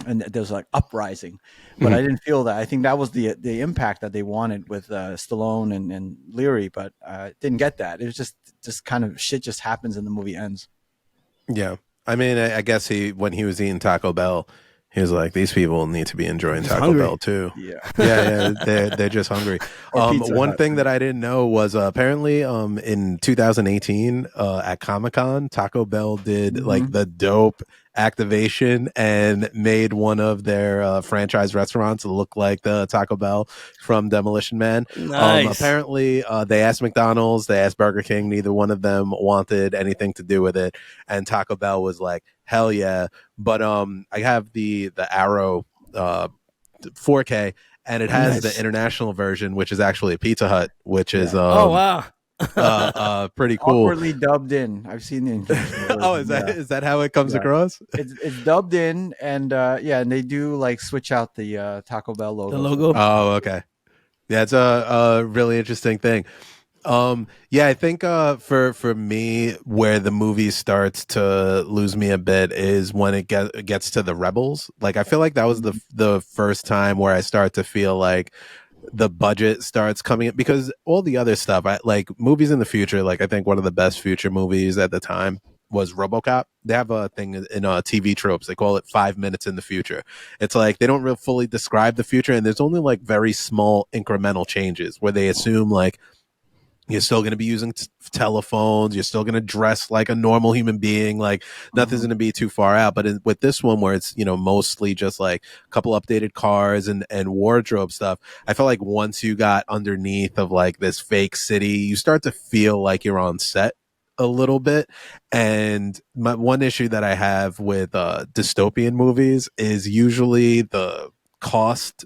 [SPEAKER 2] there's like uprising. But I didn't feel that. I think that was the impact that they wanted with Stallone and Leary, but didn't get that. It was just kind of shit just happens and the movie ends.
[SPEAKER 1] Yeah. I mean, I guess when he was eating Taco Bell, he was like, these people need to be enjoying Taco Bell too. Yeah, they're just hungry. One thing that I didn't know was apparently in 2018 at Comic-Con, Taco Bell did like the dope activation and made one of their franchise restaurants look like the Taco Bell from Demolition Man.
[SPEAKER 3] Nice.
[SPEAKER 1] Apparently they asked McDonald's, they asked Burger King, neither one of them wanted anything to do with it, and Taco Bell was like, hell yeah. But I have the Arrow 4K, and it has the international version, which is actually a Pizza Hut, which is
[SPEAKER 3] oh wow.
[SPEAKER 1] Pretty cool.
[SPEAKER 2] Awkwardly dubbed in. I've seen the English version.
[SPEAKER 1] Oh, is that how it comes across?
[SPEAKER 2] It's dubbed in, and and they do like switch out the Taco Bell logo.
[SPEAKER 3] The logo.
[SPEAKER 1] Oh, okay. Yeah, it's a really interesting thing. I think for me, where the movie starts to lose me a bit is when it gets to the rebels. Like, I feel like that was the first time where I start to feel like the budget starts coming in, because all the other stuff, like movies in the future, like I think one of the best future movies at the time was RoboCop. They have a thing in TV tropes. They call it 5 minutes in the future. It's like they don't really fully describe the future, and there's only like very small incremental changes where they assume like you're still going to be using telephones. You're still going to dress like a normal human being. Like nothing's going to be too far out. But with this one, where it's, mostly just like a couple updated cars and wardrobe stuff, I felt like once you got underneath of like this fake city, you start to feel like you're on set a little bit. And my one issue that I have with dystopian movies is usually the cost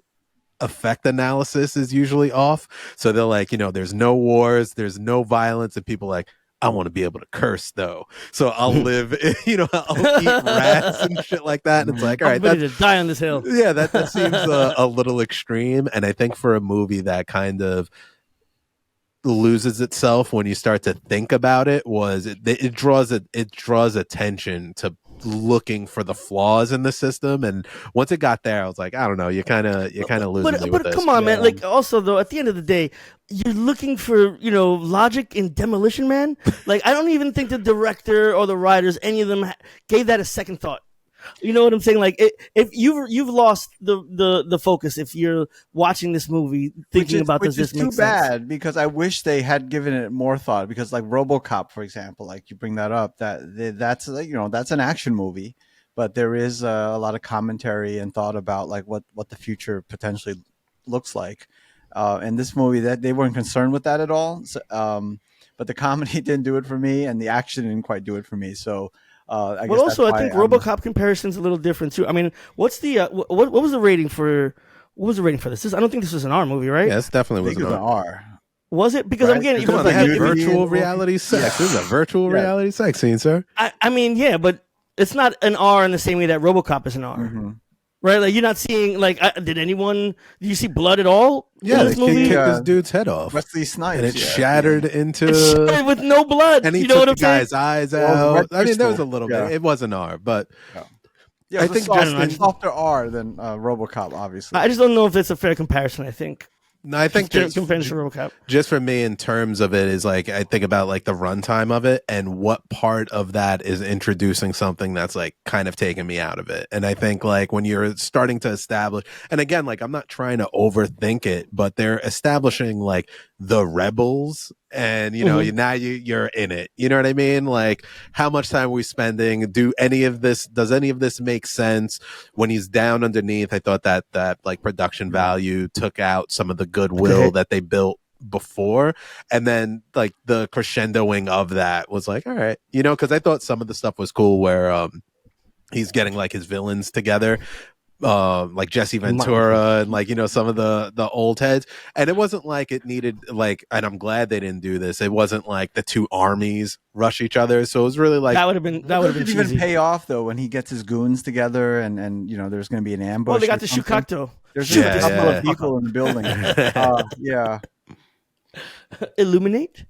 [SPEAKER 1] effect analysis is usually off. So they're like, there's no wars, there's no violence, and people are like, I want to be able to curse though, so I'll live I'll eat rats and shit like that. And it's like, all right,
[SPEAKER 3] I'm ready to die on this hill.
[SPEAKER 1] Yeah, that seems a little extreme. And I think for a movie that kind of loses itself when you start to think about it, it draws attention to looking for the flaws in the system, and once it got there, I was like, I don't know, you're kind of losing me with this.
[SPEAKER 3] Come on, man. Like, also though, at the end of the day, you're looking for logic in Demolition Man. Like, I don't even think the director or the writers, any of them, gave that a second thought. You know what I'm saying? Like, if you've lost the focus if you're watching this movie thinking about does this make sense?
[SPEAKER 2] Which is too bad, because I wish they had given it more thought. Because like RoboCop, for example, like you bring that up, that's that's an action movie, but there is a lot of commentary and thought about like what the future potentially looks like. And this movie, that they weren't concerned with that at all. So, but the comedy didn't do it for me, and the action didn't quite do it for me. So. I think
[SPEAKER 3] RoboCop comparison's a little different too. I mean, what's the what was the rating for this? I don't think this was an R movie, right?
[SPEAKER 1] Yeah, it's definitely was an R.
[SPEAKER 3] Was it? Because I'm getting
[SPEAKER 1] come on, they had virtual reality sex. This is a virtual reality sex scene, sir.
[SPEAKER 3] I mean, yeah, but it's not an R in the same way that RoboCop is an R.
[SPEAKER 2] Mm-hmm.
[SPEAKER 3] Right, like you're not seeing like did you see blood at all?
[SPEAKER 1] Yeah, they kicked this dude's head off.
[SPEAKER 2] Wesley Snipes,
[SPEAKER 1] and it shattered into
[SPEAKER 3] with no blood.
[SPEAKER 1] And he took the guy's eyes out. I mean, there was a little bit. It was an R, but
[SPEAKER 2] I think it's softer R than RoboCop. Obviously,
[SPEAKER 3] I just don't know if it's a fair comparison. I think.
[SPEAKER 1] No, I think just for me, in terms of it, is like I think about like the runtime of it and what part of that is introducing something that's like kind of taking me out of it. And I think like when you're starting to establish, and again, like I'm not trying to overthink it, but they're establishing like the rebels, and now you're in it. You know what I mean? Like, how much time are we spending? Does any of this make sense? When he's down underneath, I thought that like production value took out some of the goodwill that they built before, and then like the crescendoing of that was like, all right, because I thought some of the stuff was cool where he's getting like his villains together, like Jesse Ventura and like some of the old heads, and it wasn't like it needed like, and I'm glad they didn't do this, it wasn't like the two armies rush each other, so it was really like that would have been
[SPEAKER 2] cheesy. Even pay off though when he gets his goons together and there's going to be an ambush.
[SPEAKER 3] Well, they got the Shukakto.
[SPEAKER 2] There's a couple of people in the building. Yeah.
[SPEAKER 3] Illuminate.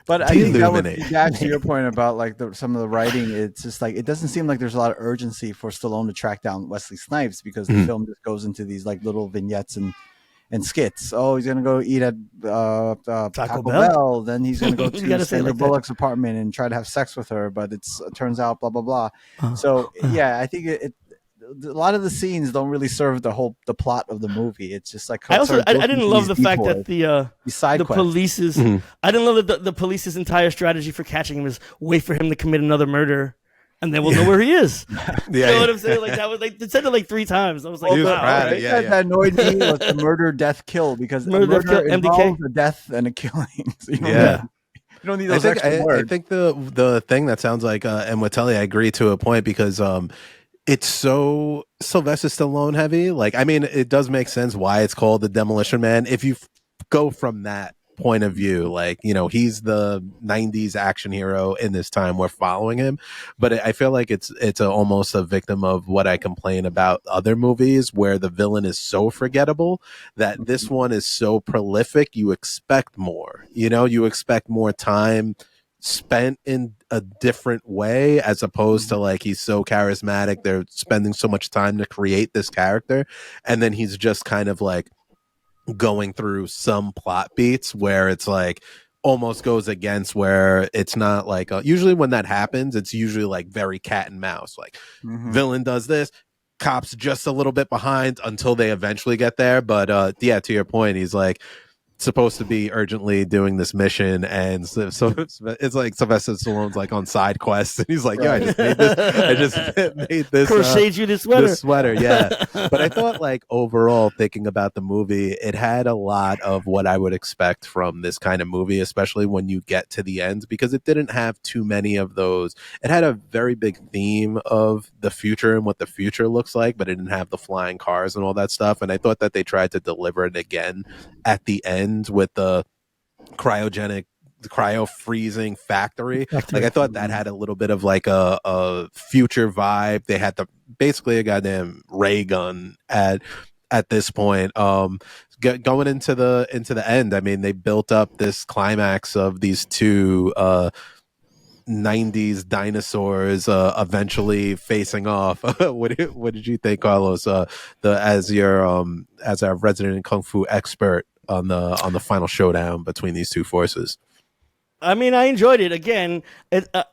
[SPEAKER 2] But I think that would
[SPEAKER 1] Deluminate.
[SPEAKER 2] back to your point about like some of the writing. It's just like it doesn't seem like there's a lot of urgency for Stallone to track down Wesley Snipes because the film just goes into these like little vignettes and skits. Oh, he's gonna go eat at Taco Bell. Then he's gonna go to Sandra Bullock's apartment and try to have sex with her. But it turns out blah blah blah. So yeah, I think a lot of the scenes don't really serve the plot of the movie. It's just like
[SPEAKER 3] I didn't love the fact that the police's I didn't love that the police's entire strategy for catching him is wait for him to commit another murder. And then we'll know where he is. You know what I'm saying? Like that was like they said it like 3 times. I was like,
[SPEAKER 2] wow. That annoyed me was the murder, death, kill because murder involves a death and a killing. So you don't need those extra words.
[SPEAKER 1] I think the thing that sounds like and Watelli, I agree to a point because it's so Sylvester Stallone heavy. Like, I mean, it does make sense why it's called the Demolition Man. If you go from that point of view, like, you know, he's the 90s action hero in this time we're following him, but I feel like it's almost a victim of what I complain about other movies where the villain is so forgettable that this one is so prolific. You expect more, you know, you expect more time spent in a different way as opposed to like he's so charismatic, they're spending so much time to create this character, and then he's just kind of like going through some plot beats where it's like almost goes against where it's not like usually when that happens it's usually like very cat and mouse, like villain does this, cops just a little bit behind until they eventually get there. But yeah, to your point, he's like supposed to be urgently doing this mission, and so it's like Sylvester Stallone's like on side quests, and he's like, "Yeah, I just made this
[SPEAKER 3] crocheted you this
[SPEAKER 1] sweater, yeah." But I thought, like, overall, thinking about the movie, it had a lot of what I would expect from this kind of movie, especially when you get to the end, because it didn't have too many of those. It had a very big theme of the future and what the future looks like, but it didn't have the flying cars and all that stuff. And I thought that they tried to deliver it again at the end with the cryo freezing factory. Like I thought that had a little bit of like a future vibe. They had basically a goddamn ray gun at this point. Going into the end, I mean, they built up this climax of these two 90s dinosaurs eventually facing off. What did you think, Carlos? As our resident kung fu expert on the final showdown between these two forces.
[SPEAKER 3] I mean, I enjoyed it. Again,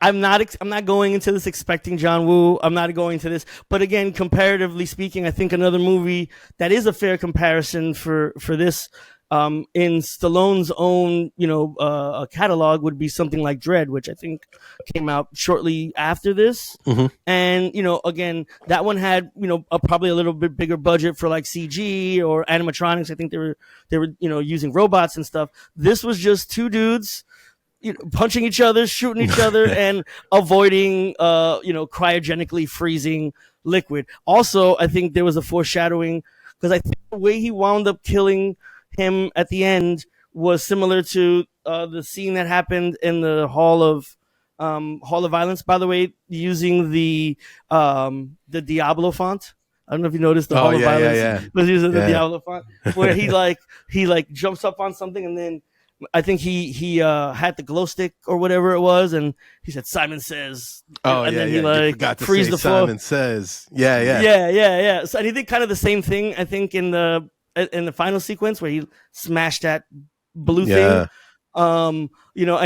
[SPEAKER 3] I'm not going into this expecting John Woo. I'm not going to this, but again, comparatively speaking, I think another movie that is a fair comparison for this in Stallone's own, catalog would be something like Dread, which I think came out shortly after this. And, again, that one had, probably a little bit bigger budget for like CG or animatronics. I think they were, using robots and stuff. This was just two dudes, punching each other, shooting each other, and avoiding, cryogenically freezing liquid. Also, I think there was a foreshadowing because I think the way he wound up killing him at the end was similar to the scene that happened in the Hall of Violence. By the way, using the Diablo font. I don't know if you noticed the Hall of Violence was using the Diablo font, where he jumps up on something and then I think he had the glow stick or whatever it was, and he said Simon Says.
[SPEAKER 1] And then he freeze the floor. Simon Says.
[SPEAKER 3] Yeah. So and he did kind of the same thing, I think, in the final sequence where he smashed that blue thing. And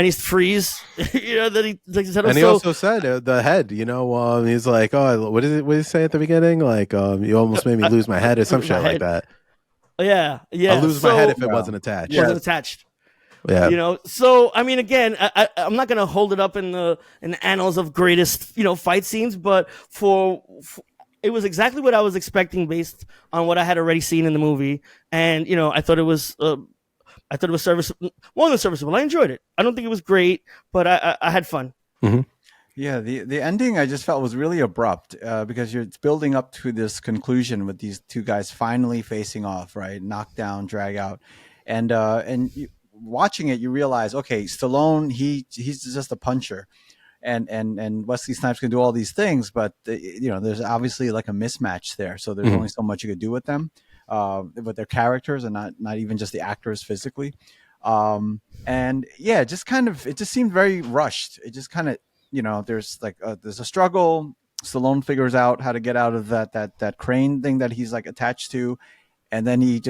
[SPEAKER 3] he's freeze. That he like his head.
[SPEAKER 1] And he also said the head. He's like, oh, what did he say at the beginning? Like, you almost made me lose my head or some shit like that.
[SPEAKER 3] Yeah.
[SPEAKER 1] I'll lose my head if it wasn't attached.
[SPEAKER 3] Wasn't attached.
[SPEAKER 1] Yeah.
[SPEAKER 3] So I mean, again, I'm not gonna hold it up in the annals of greatest fight scenes, but for it was exactly what I was expecting based on what I had already seen in the movie, and I thought it was serviceable, more than serviceable. I enjoyed it. I don't think it was great, but I had fun.
[SPEAKER 1] Mm-hmm.
[SPEAKER 2] Yeah, the ending I just felt was really abrupt because it's building up to this conclusion with these two guys finally facing off, right? Knock down, drag out, and watching it, you realize, okay, Stallone, he's just a puncher, and Wesley Snipes can do all these things, but there's obviously like a mismatch there. So there's only so much you could do with them, with their characters, and not even just the actors physically. And yeah, it just seemed very rushed. It just kind of, there's like there's a struggle. Stallone figures out how to get out of that crane thing that he's like attached to, and then he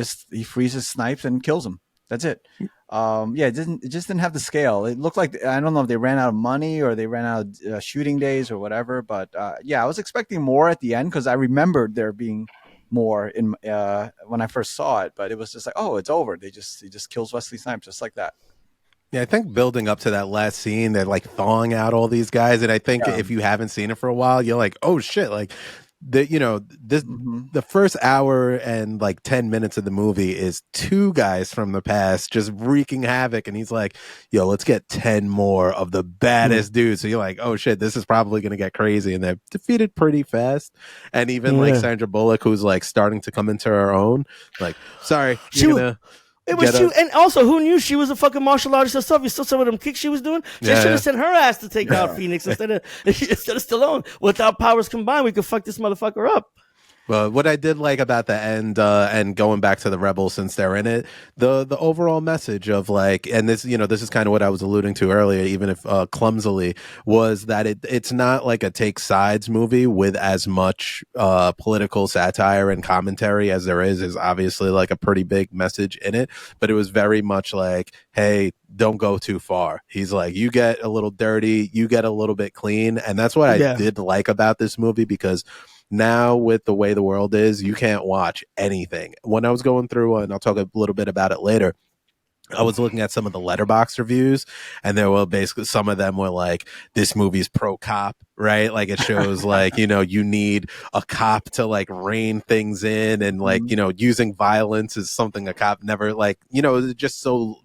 [SPEAKER 2] freezes Snipes and kills him. That's it. Yeah, it just didn't have the scale. It looked like, I don't know if they ran out of money or they ran out of shooting days or whatever. But yeah, I was expecting more at the end because I remembered there being more in when I first saw it. But it was just like, oh, it's over. He just kills Wesley Snipes just like that.
[SPEAKER 1] Yeah, I think building up to that last scene, they're like thawing out all these guys, and I think if you haven't seen it for a while, you're like, oh shit, like the first hour and like 10 minutes of the movie is two guys from the past just wreaking havoc, and he's like, yo, let's get 10 more of the baddest dudes. So you're like, oh shit, this is probably gonna get crazy, and they're defeated pretty fast. And even like Sandra Bullock, who's like starting to come into her own, like, sorry,
[SPEAKER 3] it was true, and also, who knew she was a fucking martial artist herself? You saw some of them kicks she was doing. She should have sent her ass to take out Phoenix instead of Stallone. Without powers combined, we could fuck this motherfucker up.
[SPEAKER 1] Well, what I did like about the end, and going back to the rebels since they're in it, the overall message of like, and this, this is kind of what I was alluding to earlier, even if clumsily, was that it's not like a take sides movie with as much political satire and commentary as there is obviously like a pretty big message in it, but it was very much like, hey, don't go too far. He's like, you get a little dirty, you get a little bit clean, and that's what I did like about this movie, because now with the way the world is, you can't watch anything. When I was going through, and I'll talk a little bit about it later, I was looking at some of the Letterboxd reviews, and there were basically, some of them were like, this movie's pro cop, right? Like it shows like, you need a cop to like rein things in, and like, using violence is something a cop never, like, it's just so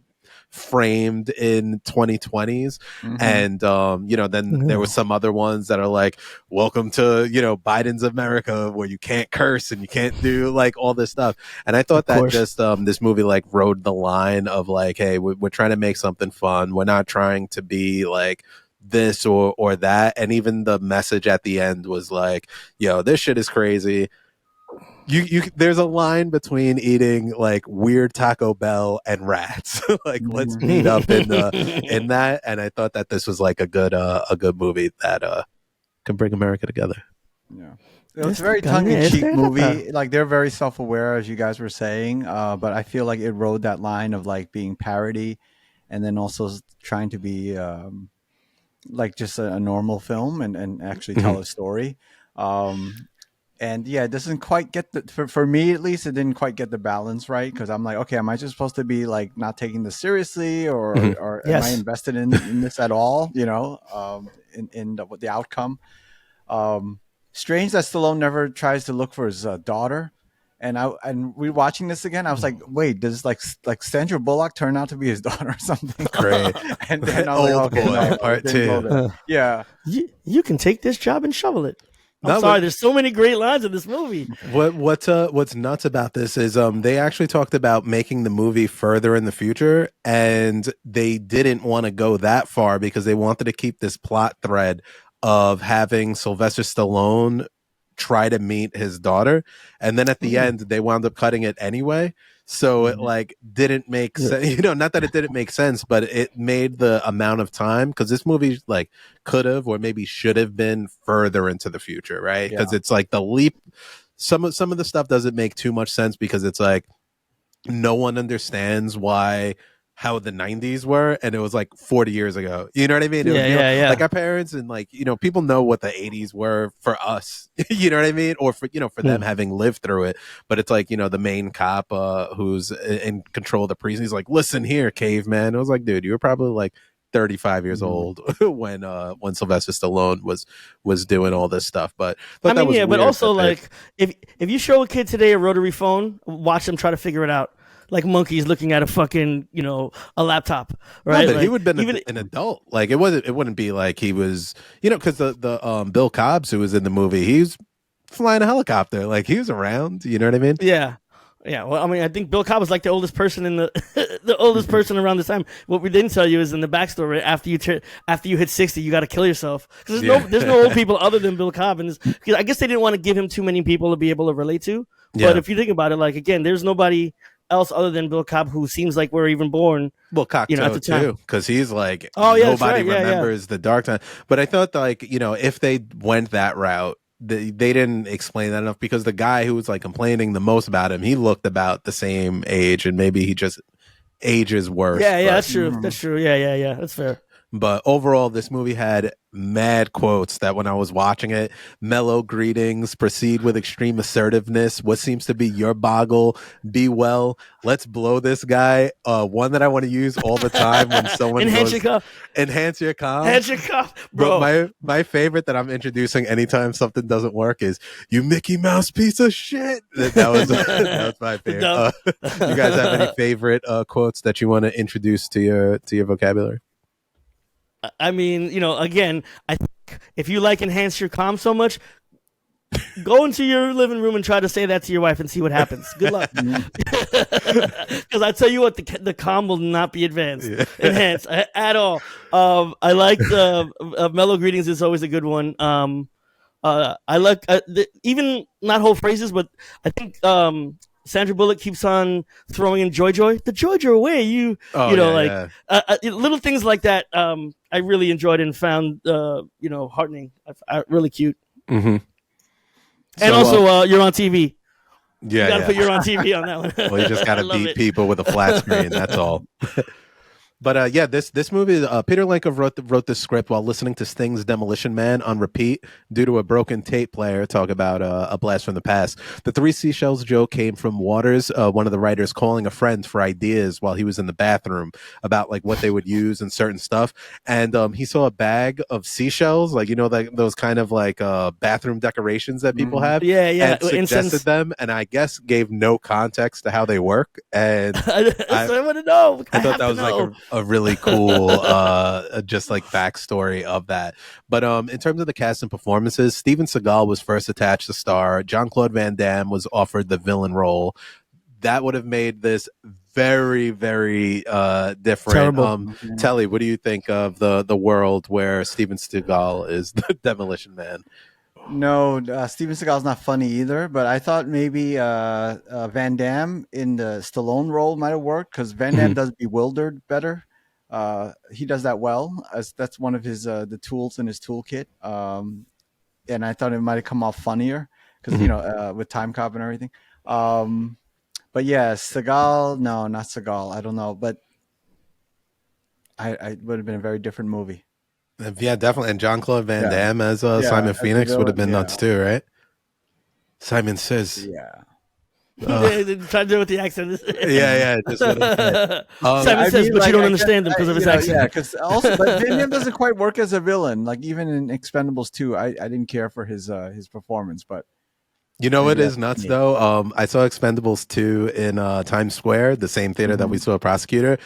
[SPEAKER 1] framed in 2020s. And then there were some other ones that are like, welcome to Biden's America, where you can't curse and you can't do like all this stuff. And I thought that just this movie like rode the line of like, hey, we're trying to make something fun, we're not trying to be like this or that. And even the message at the end was like, yo, this shit is crazy. There's a line between eating like weird Taco Bell and rats. Like, let's meet up in that. And I thought that this was like a good movie that can bring America together.
[SPEAKER 2] Yeah, it was a very tongue-in-cheek movie. Like, they're very self-aware, as you guys were saying, but I feel like it rode that line of like being parody, and then also trying to be like just a normal film and actually tell a story. And yeah, it doesn't quite get for me at least, it didn't quite get the balance right, because I'm like, okay, am I just supposed to be like not taking this seriously, or am I invested in this at all? In the outcome. Strange that Stallone never tries to look for his daughter. And rewatching this again, I was like, wait, does like Sandra Bullock turn out to be his daughter or something?
[SPEAKER 1] Great.
[SPEAKER 2] And then I was like, okay, no,
[SPEAKER 1] part 2.
[SPEAKER 2] Yeah.
[SPEAKER 3] You can take this job and shovel it. I'm sorry, there's so many great lines in this movie.
[SPEAKER 1] What's nuts about this is they actually talked about making the movie further in the future, and they didn't want to go that far because they wanted to keep this plot thread of having Sylvester Stallone try to meet his daughter, and then at the end they wound up cutting it anyway. So it like didn't make sense, not that it didn't make sense, but it made the amount of time, because this movie like could have or maybe should have been further into the future, right? Because it's like the leap. Some of the stuff doesn't make too much sense, because it's like no one understands how the 90s were, and it was like 40 years ago. You know what I mean?
[SPEAKER 3] Yeah.
[SPEAKER 1] Like our parents and like, people know what the 80s were for us. You know what I mean? Or for, for them having lived through it. But it's like, the main cop who's in control of the prison, he's like, listen here, caveman. I was like, dude, you were probably like 35 years old when Sylvester Stallone was doing all this stuff. But
[SPEAKER 3] I mean, yeah, but also like if you show a kid today a rotary phone, watch them try to figure it out. Like monkeys looking at a fucking, a laptop, right?
[SPEAKER 1] No, but
[SPEAKER 3] like,
[SPEAKER 1] he would have been an adult. Like it wouldn't be like he was, because the Bill Cobbs who was in the movie, he's flying a helicopter. Like he was around. You know what I mean?
[SPEAKER 3] Yeah. Yeah. Well, I mean, I think Bill Cobb was like the oldest person in the oldest person around this time. What we didn't tell you is in the backstory, after you hit 60, you got to kill yourself, because there's no old people other than Bill Cobb. And I guess they didn't want to give him too many people to be able to relate to. But if you think about it, like again, there's nobody else other than Bill Cobb who seems like we're even born.
[SPEAKER 1] Well, Cocteau
[SPEAKER 3] at the time.
[SPEAKER 1] too, because he's like,
[SPEAKER 3] Oh, yeah, that's
[SPEAKER 1] nobody
[SPEAKER 3] right. Yeah,
[SPEAKER 1] remembers the dark time. But I thought, like, if they went that route, they didn't explain that enough, because the guy who was like complaining the most about him, he looked about the same age, and maybe he just ages worse.
[SPEAKER 3] Yeah,
[SPEAKER 1] but,
[SPEAKER 3] that's true. That's true. Yeah. That's fair.
[SPEAKER 1] But overall, this movie had mad quotes that when I was watching it: mellow greetings, proceed with extreme assertiveness, what seems to be your boggle, be well, let's blow this guy. One that I want to use all the time when someone
[SPEAKER 3] enhance
[SPEAKER 1] goes,
[SPEAKER 3] your cuff.
[SPEAKER 1] enhance your calm.
[SPEAKER 3] Enhance your cuff, bro.
[SPEAKER 1] But my favorite that I'm introducing anytime something doesn't work is, you Mickey Mouse piece of shit. That was my favorite. You guys have any favorite quotes that you want to introduce to your vocabulary?
[SPEAKER 3] I mean, again, I think if you like enhance your calm so much, go into your living room and try to say that to your wife and see what happens. Good luck. Because I tell you what, the calm will not be enhanced at all. I like mellow greetings is always a good one. I like even not whole phrases, but I think Sandra Bullock keeps on throwing in joy, the joy way. Little things like that. I really enjoyed and found heartening. Really cute.
[SPEAKER 1] Mm-hmm.
[SPEAKER 3] And also, you're on TV.
[SPEAKER 1] Yeah,
[SPEAKER 3] you gotta put you're on TV on that one.
[SPEAKER 1] Well, you just gotta beat people with a flat screen. That's all. But this movie, Peter Lankov wrote this script while listening to Sting's Demolition Man on repeat due to a broken tape player. Talk about a blast from the past. The three seashells joke came from Waters, one of the writers, calling a friend for ideas while he was in the bathroom about like what they would use and certain stuff. And he saw a bag of seashells, like those kind of like bathroom decorations that people have.
[SPEAKER 3] Yeah.
[SPEAKER 1] And suggested them, and I guess gave no context to how they work. And
[SPEAKER 3] I want to know.
[SPEAKER 1] I thought that was like a really cool just like backstory of that. But in terms of the cast and performances, Steven Seagal was first attached to star. Jean-Claude Van Damme was offered the villain role. That would have made this very, very different.
[SPEAKER 3] Terrible.
[SPEAKER 1] Telly, what do you think of the world where Steven Seagal is the Demolition Man?
[SPEAKER 2] No, Steven Seagal's not funny either, but I thought maybe Van Damme in the Stallone role might have worked, because Van Damme does Bewildered better. He does that well, as that's one of his the tools in his toolkit. And I thought it might have come off funnier because with Time Cop and everything. But yeah, Seagal, no, not Seagal. I don't know, but I would have been a very different movie.
[SPEAKER 1] Yeah, definitely. And Jean-Claude Van Damme as Simon Phoenix would have been nuts too, right? Simon Says.
[SPEAKER 2] Yeah.
[SPEAKER 3] Try to do it with the accent.
[SPEAKER 1] Yeah.
[SPEAKER 3] Simon Says, but you don't understand him because of his accent.
[SPEAKER 2] Yeah, because also, but Van Damme doesn't quite work as a villain. Like even in Expendables 2, I didn't care for his performance, but.
[SPEAKER 1] You know what is nuts though? I saw Expendables 2 in Times Square, the same theater that we saw Prosecutor.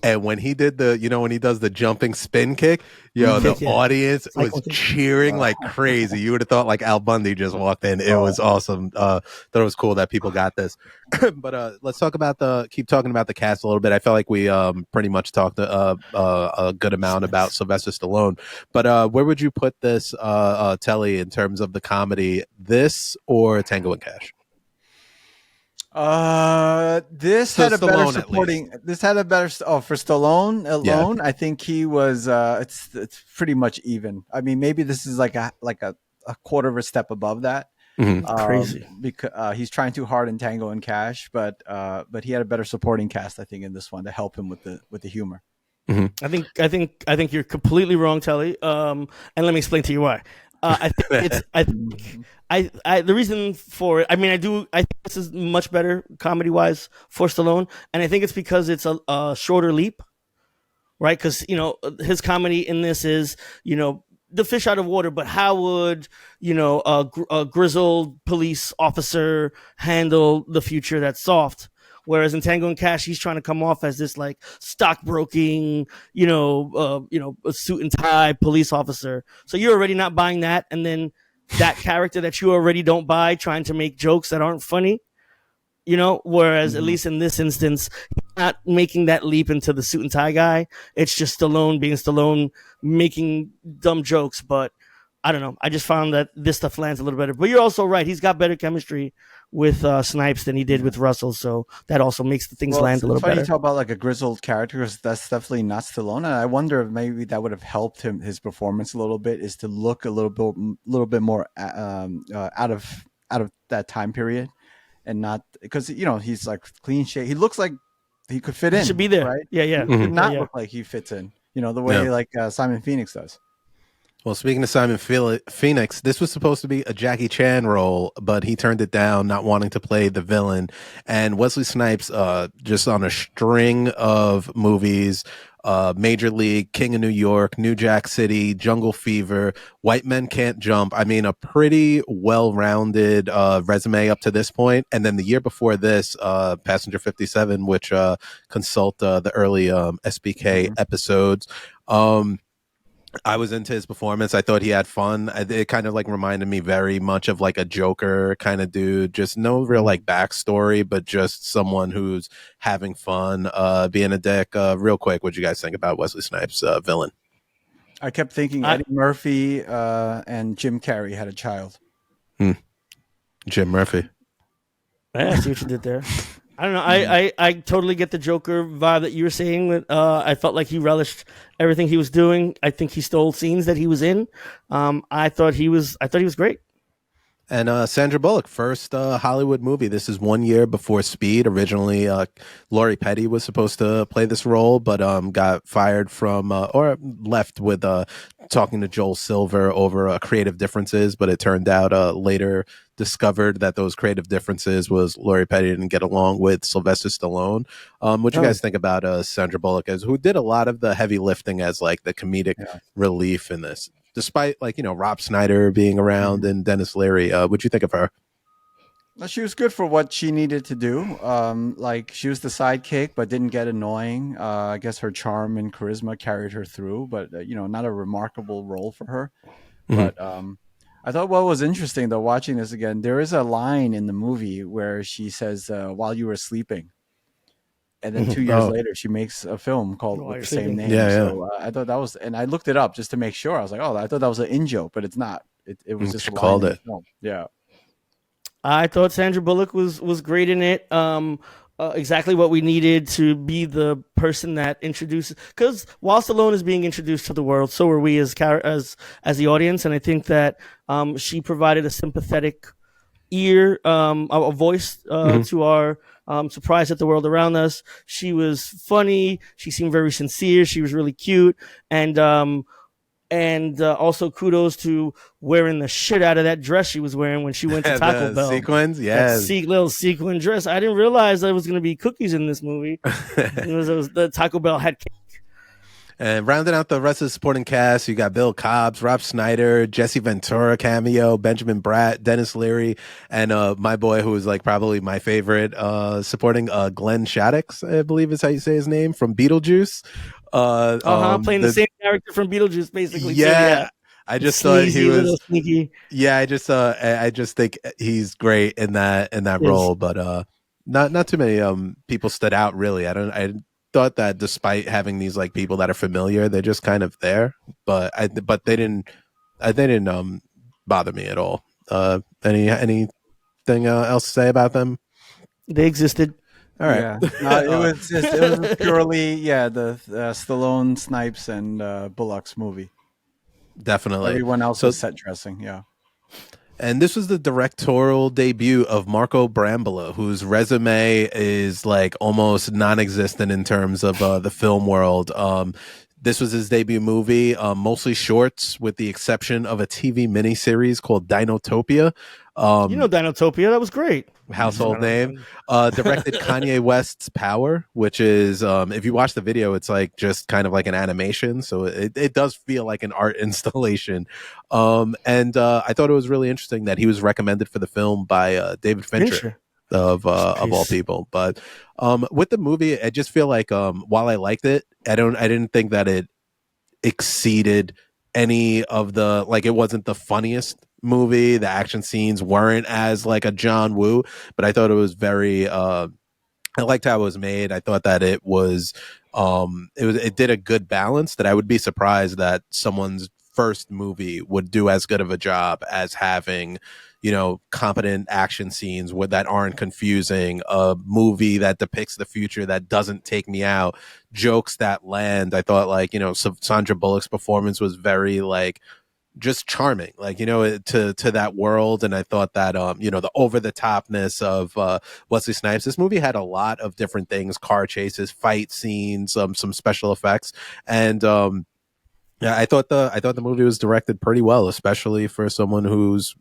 [SPEAKER 1] And when he did when he does the jumping spin kick, the audience was cheering like crazy. You would have thought like Al Bundy just walked in. It was awesome. Thought it was cool that people got this. But let's keep talking about the cast a little bit. I felt like we pretty much talked a good amount about Sylvester Stallone. But where would you put this, Telly, in terms of the comedy? This or Tango and Cash?
[SPEAKER 2] This had a better supporting. This had a better. For Stallone alone, I think he was. It's pretty much even. I mean, maybe this is like a quarter of a step above that.
[SPEAKER 3] Crazy
[SPEAKER 2] because he's trying too hard in Tango and Cash, but he had a better supporting cast, I think, in this one to help him with the humor.
[SPEAKER 3] I think you're completely wrong, Telly. And let me explain to you why. I think the reason for it. I mean, I think this is much better comedy wise for Stallone, and I think it's because it's a shorter leap, right? Because his comedy in this is the fish out of water, but how would a grizzled police officer handle the future that's soft? Whereas in Tango and Cash, he's trying to come off as this like stockbroking, a suit and tie police officer. So you're already not buying that, and then that character that you already don't buy, trying to make jokes that aren't funny. Whereas at least in this instance, he's not making that leap into the suit and tie guy. It's just Stallone being Stallone, making dumb jokes, but I don't know. I just found that this stuff lands a little better. But you're also right. He's got better chemistry with Snipes than he did with Russell, so that also makes the things land a little better.
[SPEAKER 2] It's funny you talk about like a grizzled character, because that's definitely not Stallone, and I wonder if maybe that would have helped his performance a little bit, is to look a little bit more out of that time period, and not because he's like clean shave. He looks like he could fit in.
[SPEAKER 3] He should be there,
[SPEAKER 2] right?
[SPEAKER 3] Yeah.
[SPEAKER 2] He could not look like he fits in. The way like Simon Phoenix does.
[SPEAKER 1] Well, speaking of Simon Phoenix, this was supposed to be a Jackie Chan role, but he turned it down, not wanting to play the villain. And Wesley Snipes, just on a string of movies, Major League, King of New York, New Jack City, Jungle Fever, White Men Can't Jump. I mean, a pretty well-rounded resume up to this point. And then the year before this, Passenger 57, which consult the early SBK episodes. I was into his performance. I thought he had fun. It kind of like reminded me very much of like a Joker kind of dude. Just no real like backstory, but just someone who's having fun, being a dick. Real quick, what'd you guys think about Wesley Snipes' villain?
[SPEAKER 2] I kept thinking Eddie Murphy and Jim Carrey had a child.
[SPEAKER 1] Jim Murphy.
[SPEAKER 3] I see what you did there. I don't know. I totally get the Joker vibe that you were saying. I felt like he relished everything he was doing. I think he stole scenes that he was in. I thought he was great.
[SPEAKER 1] And Sandra Bullock, first Hollywood movie. This is 1 year before Speed. Originally, Lori Petty was supposed to play this role, but got fired from or left with talking to Joel Silver over creative differences. But it turned out later discovered that those creative differences was Lori Petty didn't get along with Sylvester Stallone. What do you guys think about Sandra Bullock, who did a lot of the heavy lifting as like the comedic relief in this? Despite Rob Schneider being around and Dennis Leary, what'd you think of her?
[SPEAKER 2] She was good for what she needed to do. Like she was the sidekick, but didn't get annoying. I guess her charm and charisma carried her through, but not a remarkable role for her. But I thought what was interesting though, watching this again, there is a line in the movie where she says, "While you were sleeping." And then 2 years later, she makes a film called with the same name. So I thought that was, and I looked it up just to make sure. I was like, oh, I thought that was an in-joke, but it's not. It was just
[SPEAKER 1] called it.
[SPEAKER 2] Yeah.
[SPEAKER 3] I thought Sandra Bullock was great in it. Exactly what we needed to be the person that introduces. Because while Stallone is being introduced to the world, so are we as the audience. And I think that she provided a sympathetic ear, a voice to our surprise at the world around us. She was funny. She seemed very sincere. She was really cute. And also kudos to wearing the shit out of that dress she was wearing when she went to Taco Bell.
[SPEAKER 1] Sequins, yes.
[SPEAKER 3] Little sequin dress. I didn't realize there was going to be cookies in this movie. it was the Taco Bell had cake.
[SPEAKER 1] And rounding out the rest of the supporting cast, you got Bill Cobbs, Rob Schneider, Jesse Ventura cameo, Benjamin Bratt, Dennis Leary, and my boy who is like probably my favorite supporting Glenn Shaddix, I believe is how you say his name, from Beetlejuice.
[SPEAKER 3] Playing the same character from Beetlejuice, basically.
[SPEAKER 1] Yeah. I just thought he was
[SPEAKER 3] sneaky.
[SPEAKER 1] Yeah, I just think he's great in that role, but not too many people stood out really. I thought that despite having these like people that are familiar, they're just kind of there, but they didn't bother me at all. Anything else to say about them?
[SPEAKER 3] They existed.
[SPEAKER 1] All right.
[SPEAKER 2] Yeah. No, it was purely the Stallone, Snipes, and Bullock's movie.
[SPEAKER 1] Definitely.
[SPEAKER 2] Everyone else was set dressing. Yeah.
[SPEAKER 1] And this was the directorial debut of Marco Brambola, whose resume is like almost non-existent in terms of the film world. This was his debut movie, mostly shorts, with the exception of a TV miniseries called Dinotopia.
[SPEAKER 3] Dinotopia, that was great.
[SPEAKER 1] Household name. Directed Kanye West's Power, which is, if you watch the video, it's like just kind of like an animation. So it does feel like an art installation. And I thought it was really interesting that he was recommended for the film by David Fincher. Of all people. But with the movie, I just feel like while I liked it, I didn't think that it exceeded any of the, like, it wasn't the funniest movie. The action scenes weren't as like a John Woo, but I thought it was very I liked how it was made. I thought that it did a good balance, that I would be surprised that someone's first movie would do as good of a job as having, you know, competent action scenes that aren't confusing, a movie that depicts the future that doesn't take me out, jokes that land. I thought, like, you know, Sandra Bullock's performance was very, like, just charming, like, you know, to that world. And I thought that you know, the over the topness of Wesley Snipes, this movie had a lot of different things: car chases, fight scenes, some special effects. And yeah, I thought the movie was directed pretty well, especially for someone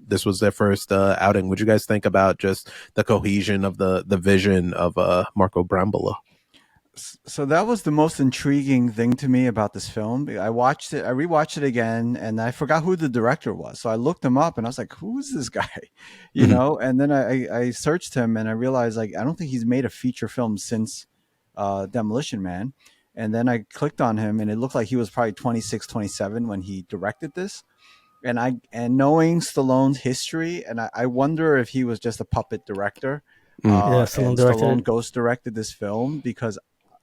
[SPEAKER 1] this was their first outing. What do you guys think about just the cohesion of the vision of Marco Brambola?
[SPEAKER 2] So that was the most intriguing thing to me about this film. I rewatched it again, and I forgot who the director was. So I looked him up, and I was like, "Who is this guy?" You know. And then I searched him, and I realized, like, I don't think he's made a feature film since Demolition Man. And then I clicked on him, and it looked like he was probably 26, 27 when he directed this. And knowing Stallone's history, and I wonder if he was just a puppet director. Stallone ghost directed this film because,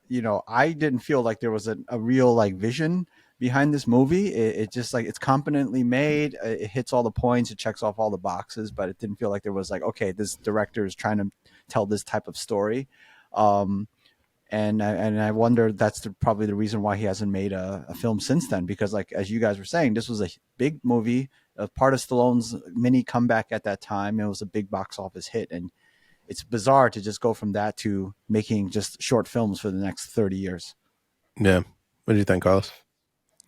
[SPEAKER 2] you know, I didn't feel like there was a real, like, vision behind this movie. It just, like, it's competently made. It hits all the points. It checks off all the boxes, but it didn't feel like there was, like, okay, this director is trying to tell this type of story. And I wonder that's probably the reason why he hasn't made a film since then, because, like, as you guys were saying, this was a big movie, a part of Stallone's mini comeback at that time. It was a big box office hit, and it's bizarre to just go from that to making just short films for the next 30 years.
[SPEAKER 1] Yeah. What do you think, Carlos?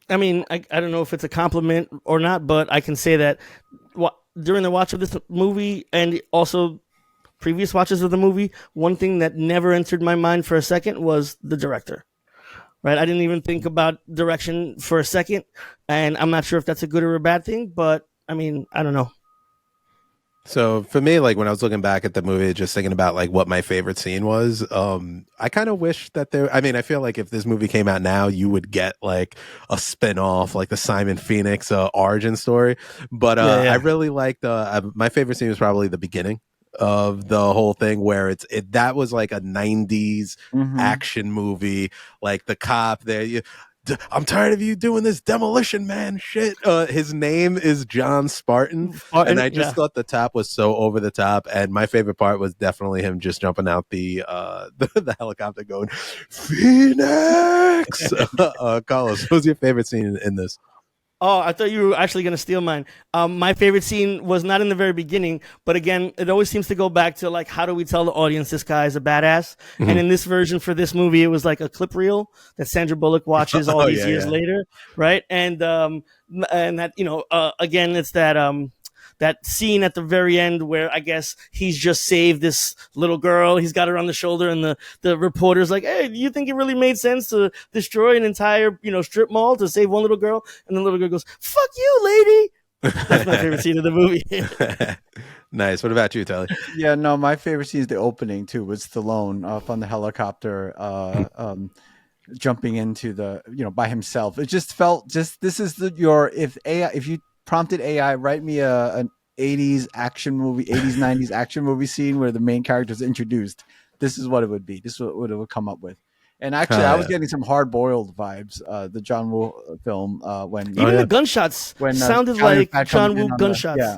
[SPEAKER 3] I mean, I don't know if it's a compliment or not, but I can say that during the watch of this movie and also previous watches of the movie, one thing that never entered my mind for a second was the director. Right? I didn't even think about direction for a second, and I'm not sure if that's a good or a bad thing, but I mean, I don't know.
[SPEAKER 1] So for me, like, when I was looking back at the movie, just thinking about, like, what my favorite scene was, I kind of wish that I feel like if this movie came out now, you would get, like, a spin-off, like the Simon Phoenix origin story. But I really liked my favorite scene was probably the beginning of the whole thing, where that was like a 90s action movie, like the cop there. I'm tired of you doing this Demolition Man shit. His name is John Spartan, and I just thought the top was so over the top. And my favorite part was definitely him just jumping out the helicopter, going Phoenix. Carlos, what was your favorite scene in this?
[SPEAKER 3] Oh, I thought you were actually going to steal mine. My favorite scene was not in the very beginning, but again, it always seems to go back to, like, how do we tell the audience this guy is a badass? And in this version for this movie, it was like a clip reel that Sandra Bullock watches all these years later, right? And that, you know, again, it's that scene at the very end where I guess he's just saved this little girl. He's got her on the shoulder, and the reporter's like, "Hey, do you think it really made sense to destroy an entire, you know, strip mall to save one little girl?" And the little girl goes, "Fuck you, lady." That's my favorite scene of the movie.
[SPEAKER 1] Nice. What about you, Telly?
[SPEAKER 2] Yeah, no, my favorite scene is the opening too, with Stallone up on the helicopter, jumping into the, you know, by himself. It just felt this is if you prompted AI, write me an 80s action movie, 80s, 90s action movie scene where the main character is introduced. This is what it would be. This is what it would come up with. And actually, I was getting some hard-boiled vibes. The John Woo film, when
[SPEAKER 3] even the gunshots sounded like John Woo gunshots.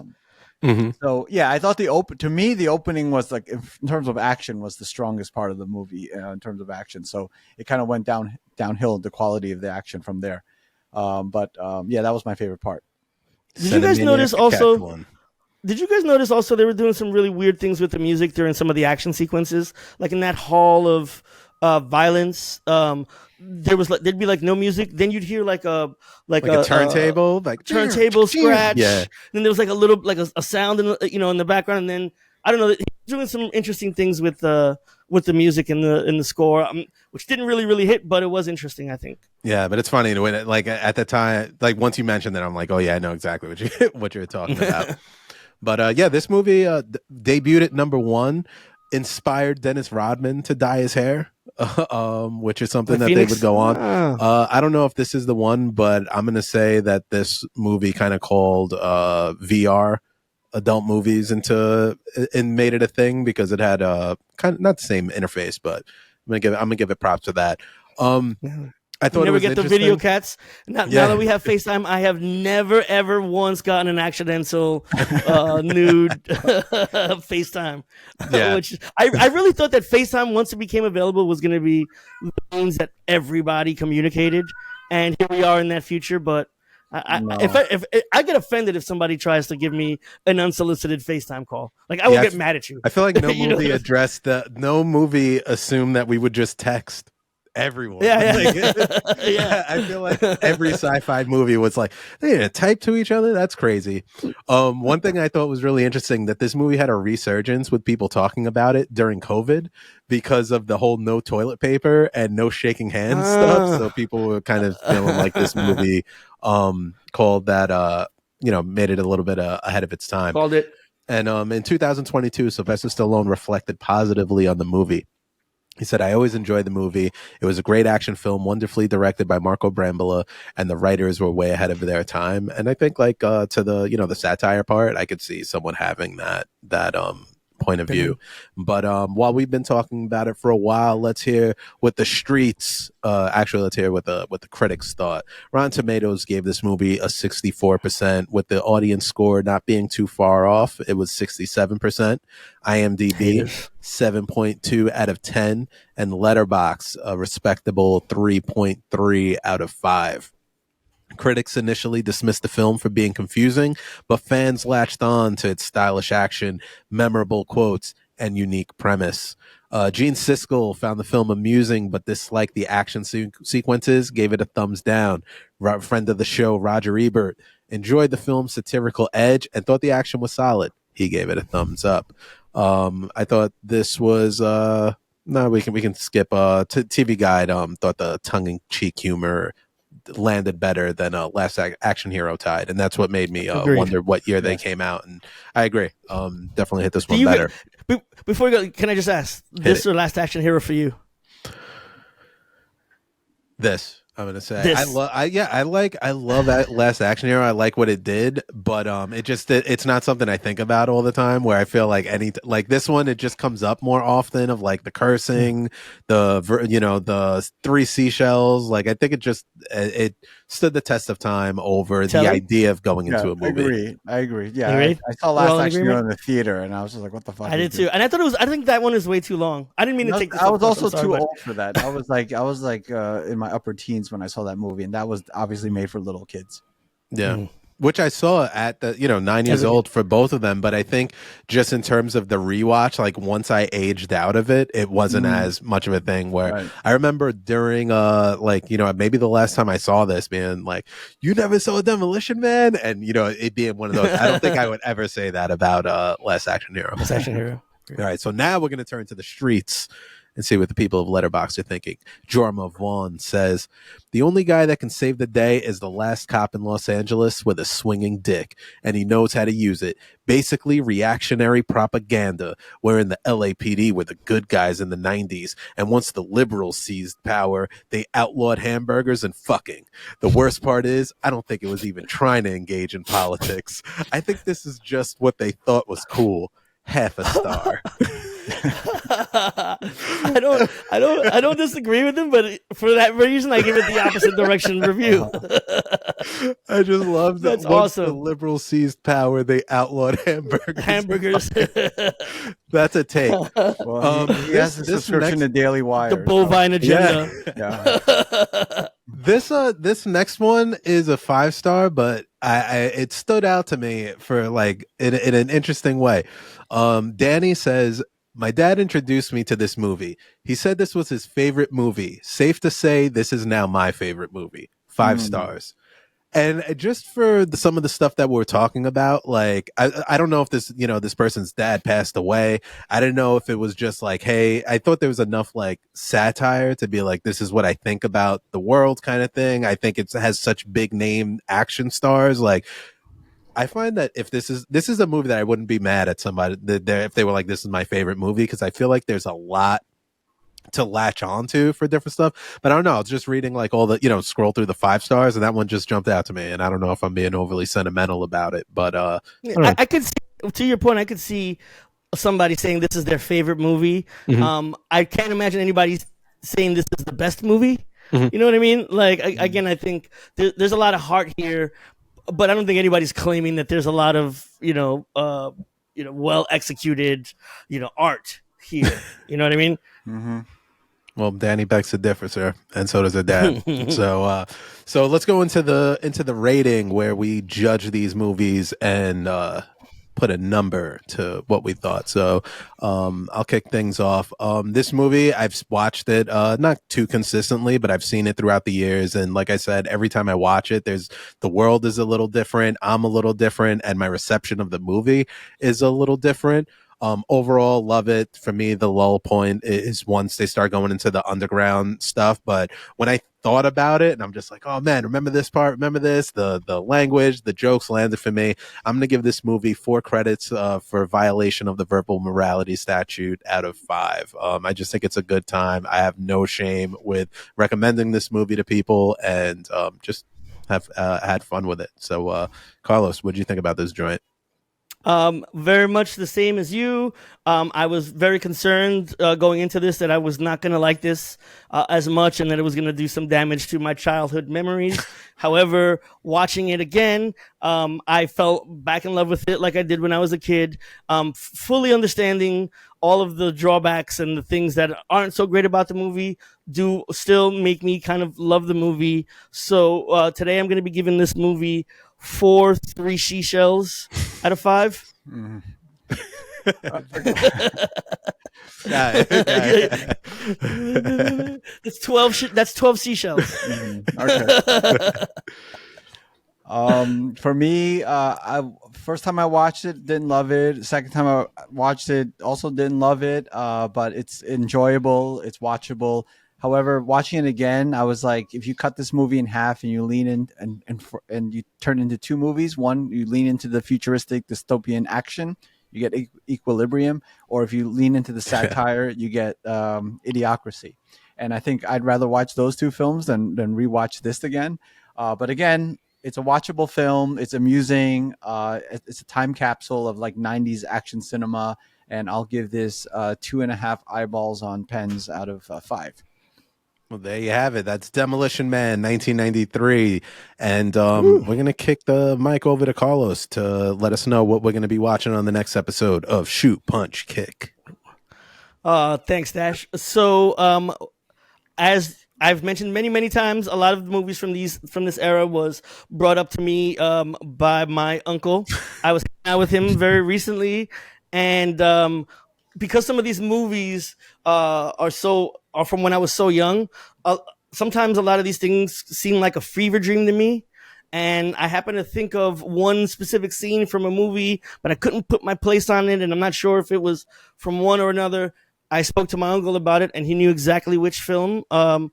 [SPEAKER 2] So yeah, I thought the opening was, like, in terms of action, was the strongest part of the movie in terms of action. So it kind of went downhill, the quality of the action from there. But yeah, that was my favorite part.
[SPEAKER 3] Did you guys notice also? Did you guys notice also they were doing some really weird things with the music during some of the action sequences, like in that hall of violence? There'd be like no music, then you'd hear like a
[SPEAKER 1] turntable,
[SPEAKER 3] turntable scratch.
[SPEAKER 1] Yeah.
[SPEAKER 3] Then there was like a little a sound in the background, and then I don't know. He's doing some interesting things with the music in the score, which didn't really hit, but it was interesting, I think.
[SPEAKER 1] Yeah, but it's funny when, like, at the time, like, once you mentioned that, I'm like, oh yeah, I know exactly what you're talking about. But yeah, this movie debuted at #1, inspired Dennis Rodman to dye his hair, which is something that Phoenix? They would go on. I don't know if this is the one, but I'm gonna say that this movie kind of called VR adult movies and made it a thing, because it had kind of not the same interface, but I'm gonna give it props to that. I thought
[SPEAKER 3] never
[SPEAKER 1] it was
[SPEAKER 3] get the
[SPEAKER 1] interesting.
[SPEAKER 3] video cats. Now that we have FaceTime, I have never ever once gotten an accidental nude FaceTime.
[SPEAKER 1] Yeah.
[SPEAKER 3] Which I really thought that FaceTime, once it became available, was going to be the means that everybody communicated, and here we are in that future. But if I get offended if somebody tries to give me an unsolicited FaceTime call, like I will get mad at you.
[SPEAKER 1] I feel like no movie addressed that. No movie assumed that we would just text everyone. Yeah. I feel like every sci-fi movie was like, they didn't type to each other. That's crazy. One thing I thought was really interesting, that this movie had a resurgence with people talking about it during COVID because of the whole no toilet paper and no shaking hands stuff. So people were kind of feeling like this movie called that made it a little bit ahead of its time.
[SPEAKER 3] Called it.
[SPEAKER 1] And in 2022, Sylvester Stallone reflected positively on the movie. He said, I always enjoyed the movie. It was a great action film, wonderfully directed by Marco Brambola, and the writers were way ahead of their time. And I think to the satire part, I could see someone having that point of view. But while we've been talking about it for a while, let's hear what the streets let's hear what the critics thought. Rotten Tomatoes gave this movie a 64%, with the audience score not being too far off. It was 67%. IMDb 7.2 out of 10, and Letterboxd a respectable 3.3 out of 5. Critics initially dismissed the film for being confusing, but fans latched on to its stylish action, memorable quotes, and unique premise. Gene Siskel found the film amusing, but disliked the action sequences, gave it a thumbs down. Friend of the show, Roger Ebert, enjoyed the film's satirical edge and thought the action was solid. He gave it a thumbs up. I thought this was we can skip. TV Guide thought the tongue-in-cheek humor landed better than Last Action Hero Tide, and that's what made me wonder what year they came out. And I agree, definitely hit this one better.
[SPEAKER 3] Before we go, can I just ask, this or Last Action Hero for you?
[SPEAKER 1] This. I'm gonna say I love that Last Action Hero. I like what it did, but it's not something I think about all the time. Where I feel like like this one, it just comes up more often of like the cursing, the 3 seashells. Like I think it stood the test of time over the idea of going into a movie.
[SPEAKER 2] I agree. Yeah, I saw Last Action Hero in the theater, and I was just like, "What the fuck?"
[SPEAKER 3] I did too, and I think that one is way too long. I didn't mean to take this.
[SPEAKER 2] I was also too old for that. I was like in my upper teens when I saw that movie, and that was obviously made for little kids.
[SPEAKER 1] Yeah. Which I saw at the 9 years old for both of them, but I think just in terms of the rewatch, like once I aged out of it, it wasn't as much of a thing. Where I remember during maybe the last time I saw this, being like, you never saw Demolition Man, and it being one of those. I don't think I would ever say that about Last Action Hero.
[SPEAKER 3] Last Action Hero.
[SPEAKER 1] All right, so now we're going to turn to the streets and see what the people of Letterboxd are thinking. Jorma Vaughn says, the only guy that can save the day is the last cop in Los Angeles with a swinging dick, and he knows how to use it. Basically reactionary propaganda, wherein the LAPD were the good guys in the 90s, and once the liberals seized power, they outlawed hamburgers and fucking. The worst part is, I don't think it was even trying to engage in politics. I think this is just what they thought was cool. Half a star.
[SPEAKER 3] I don't disagree with him, but for that reason, I give it the opposite direction review.
[SPEAKER 1] I just love that.
[SPEAKER 3] That's
[SPEAKER 1] once
[SPEAKER 3] awesome.
[SPEAKER 1] The liberals seized power, they outlawed hamburgers. That's a take.
[SPEAKER 2] Well, he has a subscription to Daily Wire.
[SPEAKER 3] The bovine agenda.
[SPEAKER 2] Yeah.
[SPEAKER 1] This next one is a 5-star, but it stood out to me for like in an interesting way. Danny says, my dad introduced me to this movie. He said this was his favorite movie. Safe to say, this is now my favorite movie. 5 stars. And just for some of the stuff that we're talking about, like, I don't know if this person's dad passed away. I didn't know if it was just like, hey, I thought there was enough like satire to be like, this is what I think about the world kind of thing. I think it has such big name action stars. Like, I find that if this is a movie that I wouldn't be mad at somebody if they were like, this is my favorite movie, because I feel like there's a lot to latch onto for different stuff. But I don't know, I was just reading like all the scroll through the 5 stars, and that one just jumped out to me, and I don't know if I'm being overly sentimental about it, but
[SPEAKER 3] I could see, to your point, I could see somebody saying this is their favorite movie. I can't imagine anybody saying this is the best movie. You know what I mean? Like again, I think there's a lot of heart here, but I don't think anybody's claiming that there's a lot of well executed art here. You know what I mean?
[SPEAKER 2] Mm-hmm.
[SPEAKER 1] Well, Danny begs to differ, sir, and so does her dad. So let's go into the rating where we judge these movies and put a number to what we thought. So I'll kick things off. This movie, I've watched it not too consistently, but I've seen it throughout the years. And like I said, every time I watch it, the world is a little different. I'm a little different, and my reception of the movie is a little different. Overall, love it. For me, the lull point is once they start going into the underground stuff. But when I thought about it, and I'm just like, oh man, remember this part? Remember this? The language, the jokes landed for me. I'm going to give this movie 4 credits for violation of the verbal morality statute out of 5. I just think it's a good time. I have no shame with recommending this movie to people, and just have had fun with it. So, Carlos, what did you think about this joint?
[SPEAKER 3] Very much the same as you. I was very concerned going into this that I was not going to like this as much, and that it was going to do some damage to my childhood memories. However, watching it again, I felt back in love with it like I did when I was a kid, fully understanding all of the drawbacks and the things that aren't so great about the movie do still make me kind of love the movie. So today I'm going to be giving this movie 4 3 seashells out of 5.
[SPEAKER 2] Mm.
[SPEAKER 3] That's 12. That's 12 seashells.
[SPEAKER 2] Okay. For me, first time I watched it, didn't love it. Second time I watched it, also didn't love it. But it's enjoyable. It's watchable. However, watching it again, I was like, if you cut this movie in half and you lean in and you turn it into 2 movies, one, you lean into the futuristic dystopian action, you get equilibrium, or if you lean into the satire, you get idiocracy. And I think I'd rather watch those 2 films than rewatch this again. But again, it's a watchable film. It's amusing. It's a time capsule of like 90s action cinema. And I'll give this 2.5 eyeballs on pens out of 5.
[SPEAKER 1] Well, there you have it. That's Demolition Man, 1993. And we're going to kick the mic over to Carlos to let us know what we're going to be watching on the next episode of Shoot, Punch, Kick.
[SPEAKER 3] Thanks, Dash. So as I've mentioned many, many times, a lot of the movies from this era was brought up to me by my uncle. I was hanging out with him very recently, and because some of these movies are from when I was so young, sometimes a lot of these things seem like a fever dream to me. And I happen to think of one specific scene from a movie, but I couldn't put my place on it, and I'm not sure if it was from one or another. I spoke to my uncle about it, and he knew exactly which film I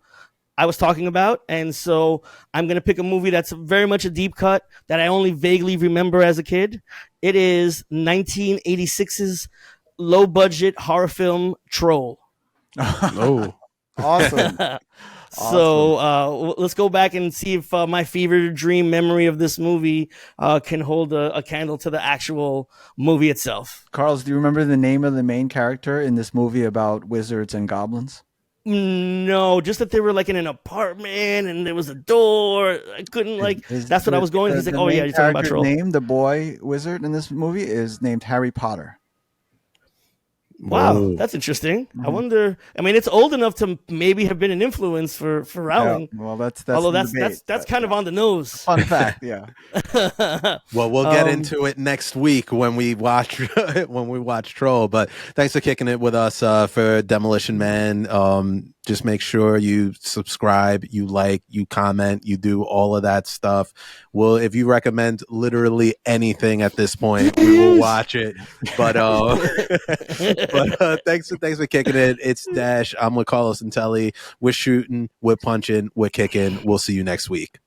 [SPEAKER 3] was talking about. And so I'm going to pick a movie that's very much a deep cut that I only vaguely remember as a kid. It is 1986's low-budget horror film, Troll.
[SPEAKER 1] Oh,
[SPEAKER 2] Awesome.
[SPEAKER 3] So let's go back and see if my fever dream memory of this movie can hold a candle to the actual movie itself.
[SPEAKER 2] Carlos, do you remember the name of the main character in this movie about wizards and goblins?
[SPEAKER 3] No, just that they were like in an apartment and there was a door. I couldn't that's what I was going. He's like, oh yeah, you're talking about Troll.
[SPEAKER 2] The boy wizard in this movie is named Harry Potter.
[SPEAKER 3] Wow,
[SPEAKER 1] whoa.
[SPEAKER 3] that's interesting. I wonder. I mean, it's old enough to maybe have been an influence for Rowling.
[SPEAKER 2] Yeah, well, that's
[SPEAKER 3] although that's kind of on the nose.
[SPEAKER 2] Fun fact, yeah.
[SPEAKER 1] Well, we'll get into it next week when we watch Troll. But thanks for kicking it with us for Demolition Man. Just make sure you subscribe, you like, you comment, you do all of that stuff. Well, if you recommend literally anything at this point, we will watch it. But thanks for kicking it. It's Dash. I'm with Carlos and Telly. We're shooting, we're punching, we're kicking. We'll see you next week.